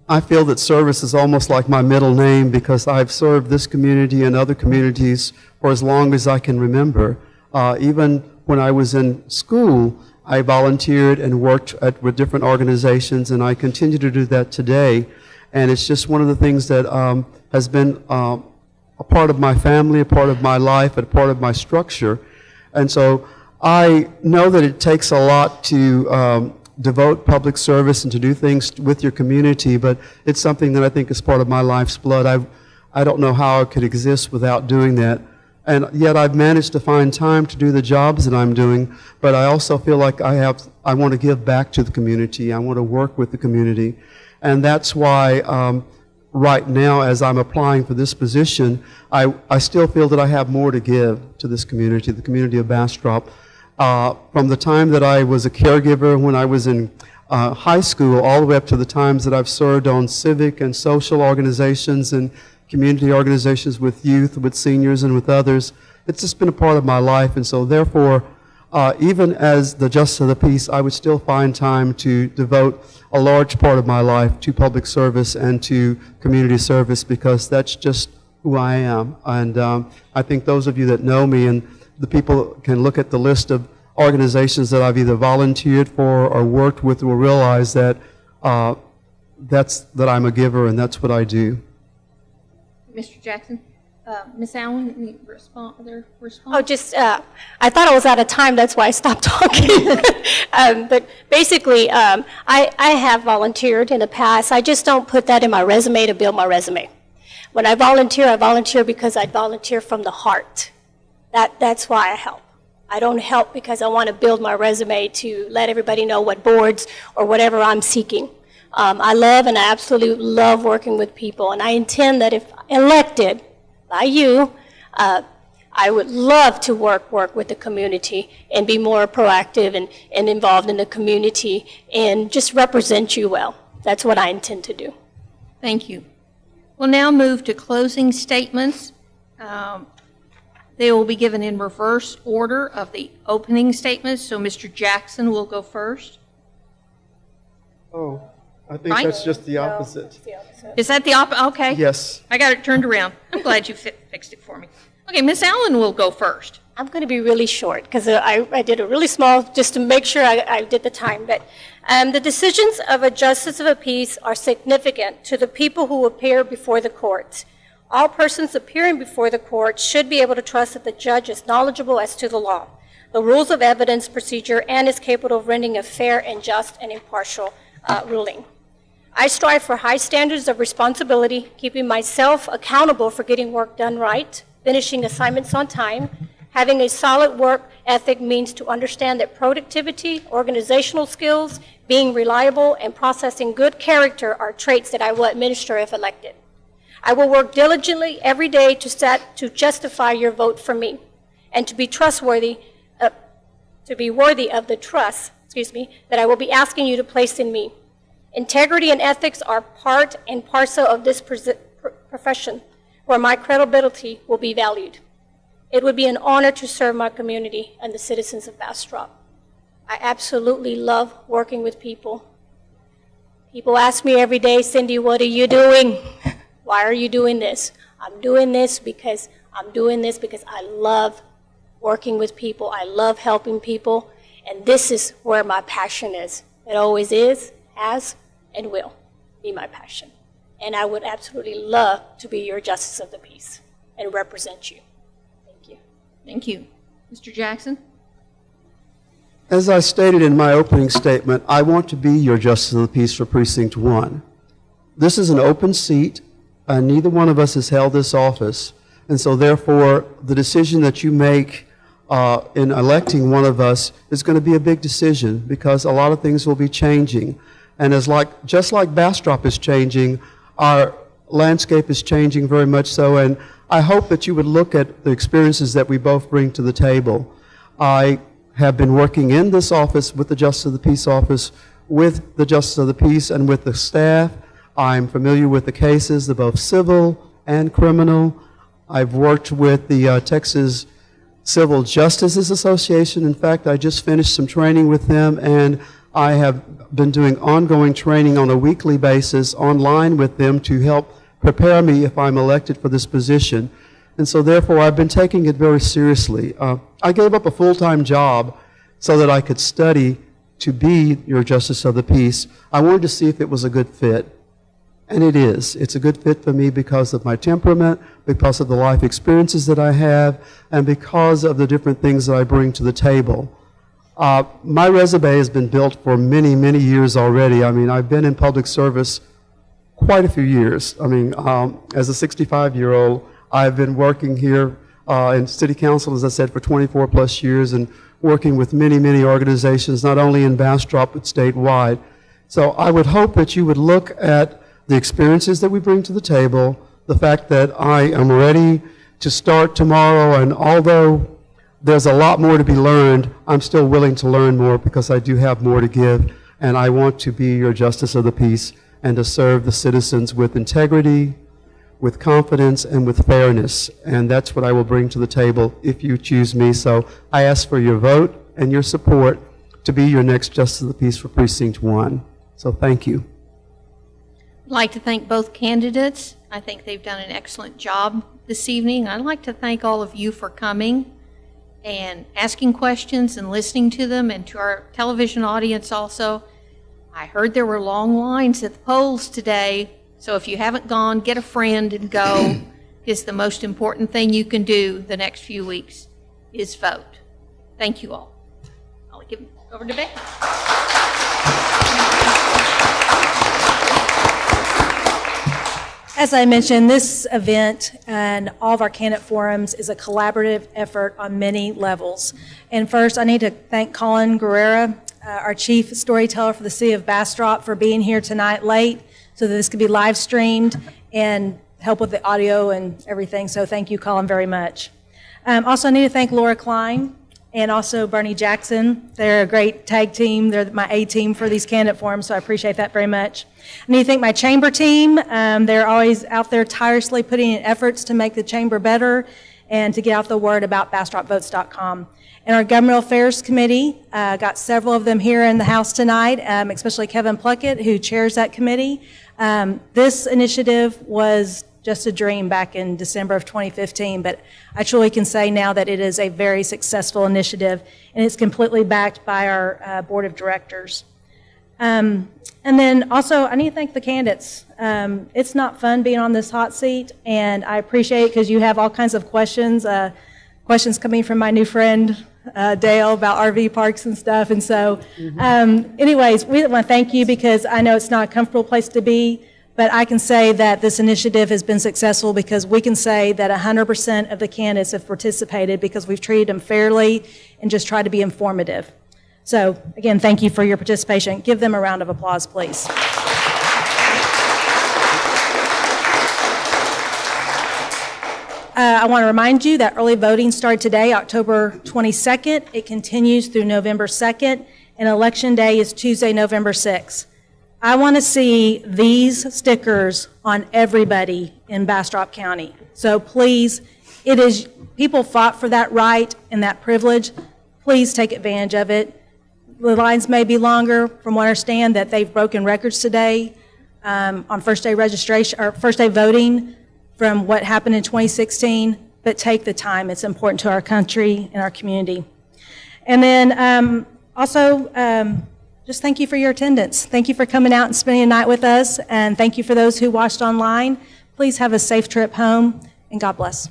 I feel that service is almost like my middle name because I've served this community and other communities for as long as I can remember. Even when I was in school, I volunteered and worked with different organizations, and I continue to do that today. And it's just one of the things that has been a part of my family, a part of my life, a part of my structure. And so I know that it takes a lot to devote public service and to do things with your community, but it's something that I think is part of my life's blood. I don't know how I could exist without doing that. And yet I've managed to find time to do the jobs that I'm doing, but I also feel like I want to give back to the community. I want to work with the community. And that's why right now, as I'm applying for this position, I still feel that I have more to give to this community, the community of Bastrop. From the time that I was a caregiver when I was in high school, all the way up to the times that I've served on civic and social organizations and community organizations with youth, with seniors, and with others, it's just been a part of my life. And so therefore, even as the Justice of the Peace, I would still find time to devote a large part of my life to public service and to community service, because that's just who I am. And I think those of you that know me, and the people can look at the list of organizations that I've either volunteered for or worked with, will realize that that I'm a giver, and that's what I do. Mr. Jackson? Ms. Allen, any other response? Oh, just, I thought I was out of time, that's why I stopped talking. But basically, I have volunteered in the past. I just don't put that in my resume to build my resume. When I volunteer because I volunteer from the heart. That's why I help. I don't help because I want to build my resume to let everybody know what boards or whatever I'm seeking. I love and I absolutely love working with people, and I intend that if elected by you, I would love to work with the community and be more proactive and involved in the community and just represent you well. That's what I intend to do. Thank you. We'll now move to closing statements. They will be given in reverse order of the opening statements, so Mr. Jackson will go first. Oh, I think that's just the opposite. Is that the opposite? Okay. Yes. I got it turned around. I'm glad you fixed it for me. Okay, Ms. Allen will go first. I'm going to be really short because I did a really small, just to make sure I did the time. But the decisions of a justice of a peace are significant to the people who appear before the court. All persons appearing before the court should be able to trust that the judge is knowledgeable as to the law, the rules of evidence procedure, and is capable of rendering a fair and just and impartial ruling. I strive for high standards of responsibility, keeping myself accountable for getting work done right, finishing assignments on time. Having a solid work ethic means to understand that productivity, organizational skills, being reliable, and processing good character are traits that I will administer if elected. I will work diligently every day to justify your vote for me and to be trustworthy, to be worthy of the trust, that I will be asking you to place in me. Integrity and ethics are part and parcel of this profession, where my credibility will be valued. It would be an honor to serve my community and the citizens of Bastrop. I absolutely love working with people. People ask me every day, Cindy, what are you doing? Why are you doing this? I'm doing this because I love working with people. I love helping people, and this is where my passion is. It always is, has, and will be my passion. And I would absolutely love to be your justice of the peace and represent you. Thank you. Thank you. Mr. Jackson? As I stated in my opening statement, I want to be your justice of the peace for Precinct 1. This is an open seat, and neither one of us has held this office. And so therefore, the decision that you make in electing one of us is going to be a big decision, because a lot of things will be changing. And just like Bastrop is changing, our landscape is changing very much so, and I hope that you would look at the experiences that we both bring to the table. I have been working in this office with the Justice of the Peace office, with the Justice of the Peace and with the staff. I'm familiar with the cases, both civil and criminal. I've worked with the Texas Civil Justices Association. In fact, I just finished some training with them, and I have been doing ongoing training on a weekly basis online with them to help prepare me if I'm elected for this position. And so therefore, I've been taking it very seriously. I gave up a full-time job so that I could study to be your Justice of the Peace. I wanted to see if it was a good fit. And it is. It's a good fit for me because of my temperament, because of the life experiences that I have, and because of the different things that I bring to the table. My resume has been built for many, many years already. I mean, I've been in public service quite a few years. I mean, as a 65-year-old, I've been working here in City Council, as I said, for 24 plus years, and working with many, many organizations, not only in Bastrop, but statewide. So I would hope that you would look at the experiences that we bring to the table, the fact that I am ready to start tomorrow, and although there's a lot more to be learned, I'm still willing to learn more because I do have more to give, and I want to be your Justice of the Peace and to serve the citizens with integrity, with confidence, and with fairness, and that's what I will bring to the table if you choose me. So I ask for your vote and your support to be your next Justice of the Peace for Precinct 1. So thank you. I'd like to thank both candidates. I think they've done an excellent job this evening. I'd like to thank all of you for coming and asking questions and listening to them, and to our television audience also. I heard there were long lines at the polls today, so if you haven't gone, get a friend and go, because the most important thing you can do the next few weeks is vote. Thank you all. I'll give it over to Becky. As I mentioned, this event and all of our candidate forums is a collaborative effort on many levels. And first, I need to thank Colin Guerrera, our chief storyteller for the city of Bastrop, for being here tonight late so that this could be live streamed and help with the audio and everything. So thank you, Colin, very much. Also, I need to thank Laura Klein and also Bernie Jackson. They're a great tag team. They're my A-team for these candidate forums, so I appreciate that very much. I need to thank my chamber team. They're always out there tirelessly putting in efforts to make the chamber better and to get out the word about BastropVotes.com. And our Governmental Affairs Committee, got several of them here in the House tonight, especially Kevin Pluckett, who chairs that committee. This initiative was just a dream back in December of 2015, but I truly can say now that it is a very successful initiative, and it's completely backed by our board of directors. And then also, I need to thank the candidates. It's not fun being on this hot seat, and I appreciate it because you have all kinds of questions, questions coming from my new friend, Dale, about RV parks and stuff. And so, anyways, we want to thank you because I know it's not a comfortable place to be, but I can say that this initiative has been successful because we can say that 100% of the candidates have participated because we've treated them fairly and just tried to be informative. So, again, thank you for your participation. Give them a round of applause, please. I want to remind you that early voting started today, October 22nd. It continues through November 2nd, and Election Day is Tuesday, November 6th. I want to see these stickers on everybody in Bastrop County. So please, people fought for that right and that privilege. Please take advantage of it. The lines may be longer. From what I understand, that they've broken records today on first day registration or first day voting from what happened in 2016. But take the time; it's important to our country and our community. And then just thank you for your attendance. Thank you for coming out and spending a night with us, and thank you for those who watched online. Please have a safe trip home, and God bless.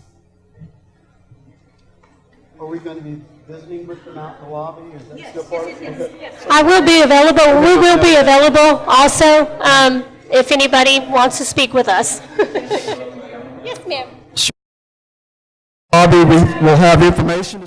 Are we going to be visiting with them out in the lobby? Is that still part of it? Yes. I will be available. We will be available also if anybody wants to speak with us. Yes, ma'am. Lobby, we will have information.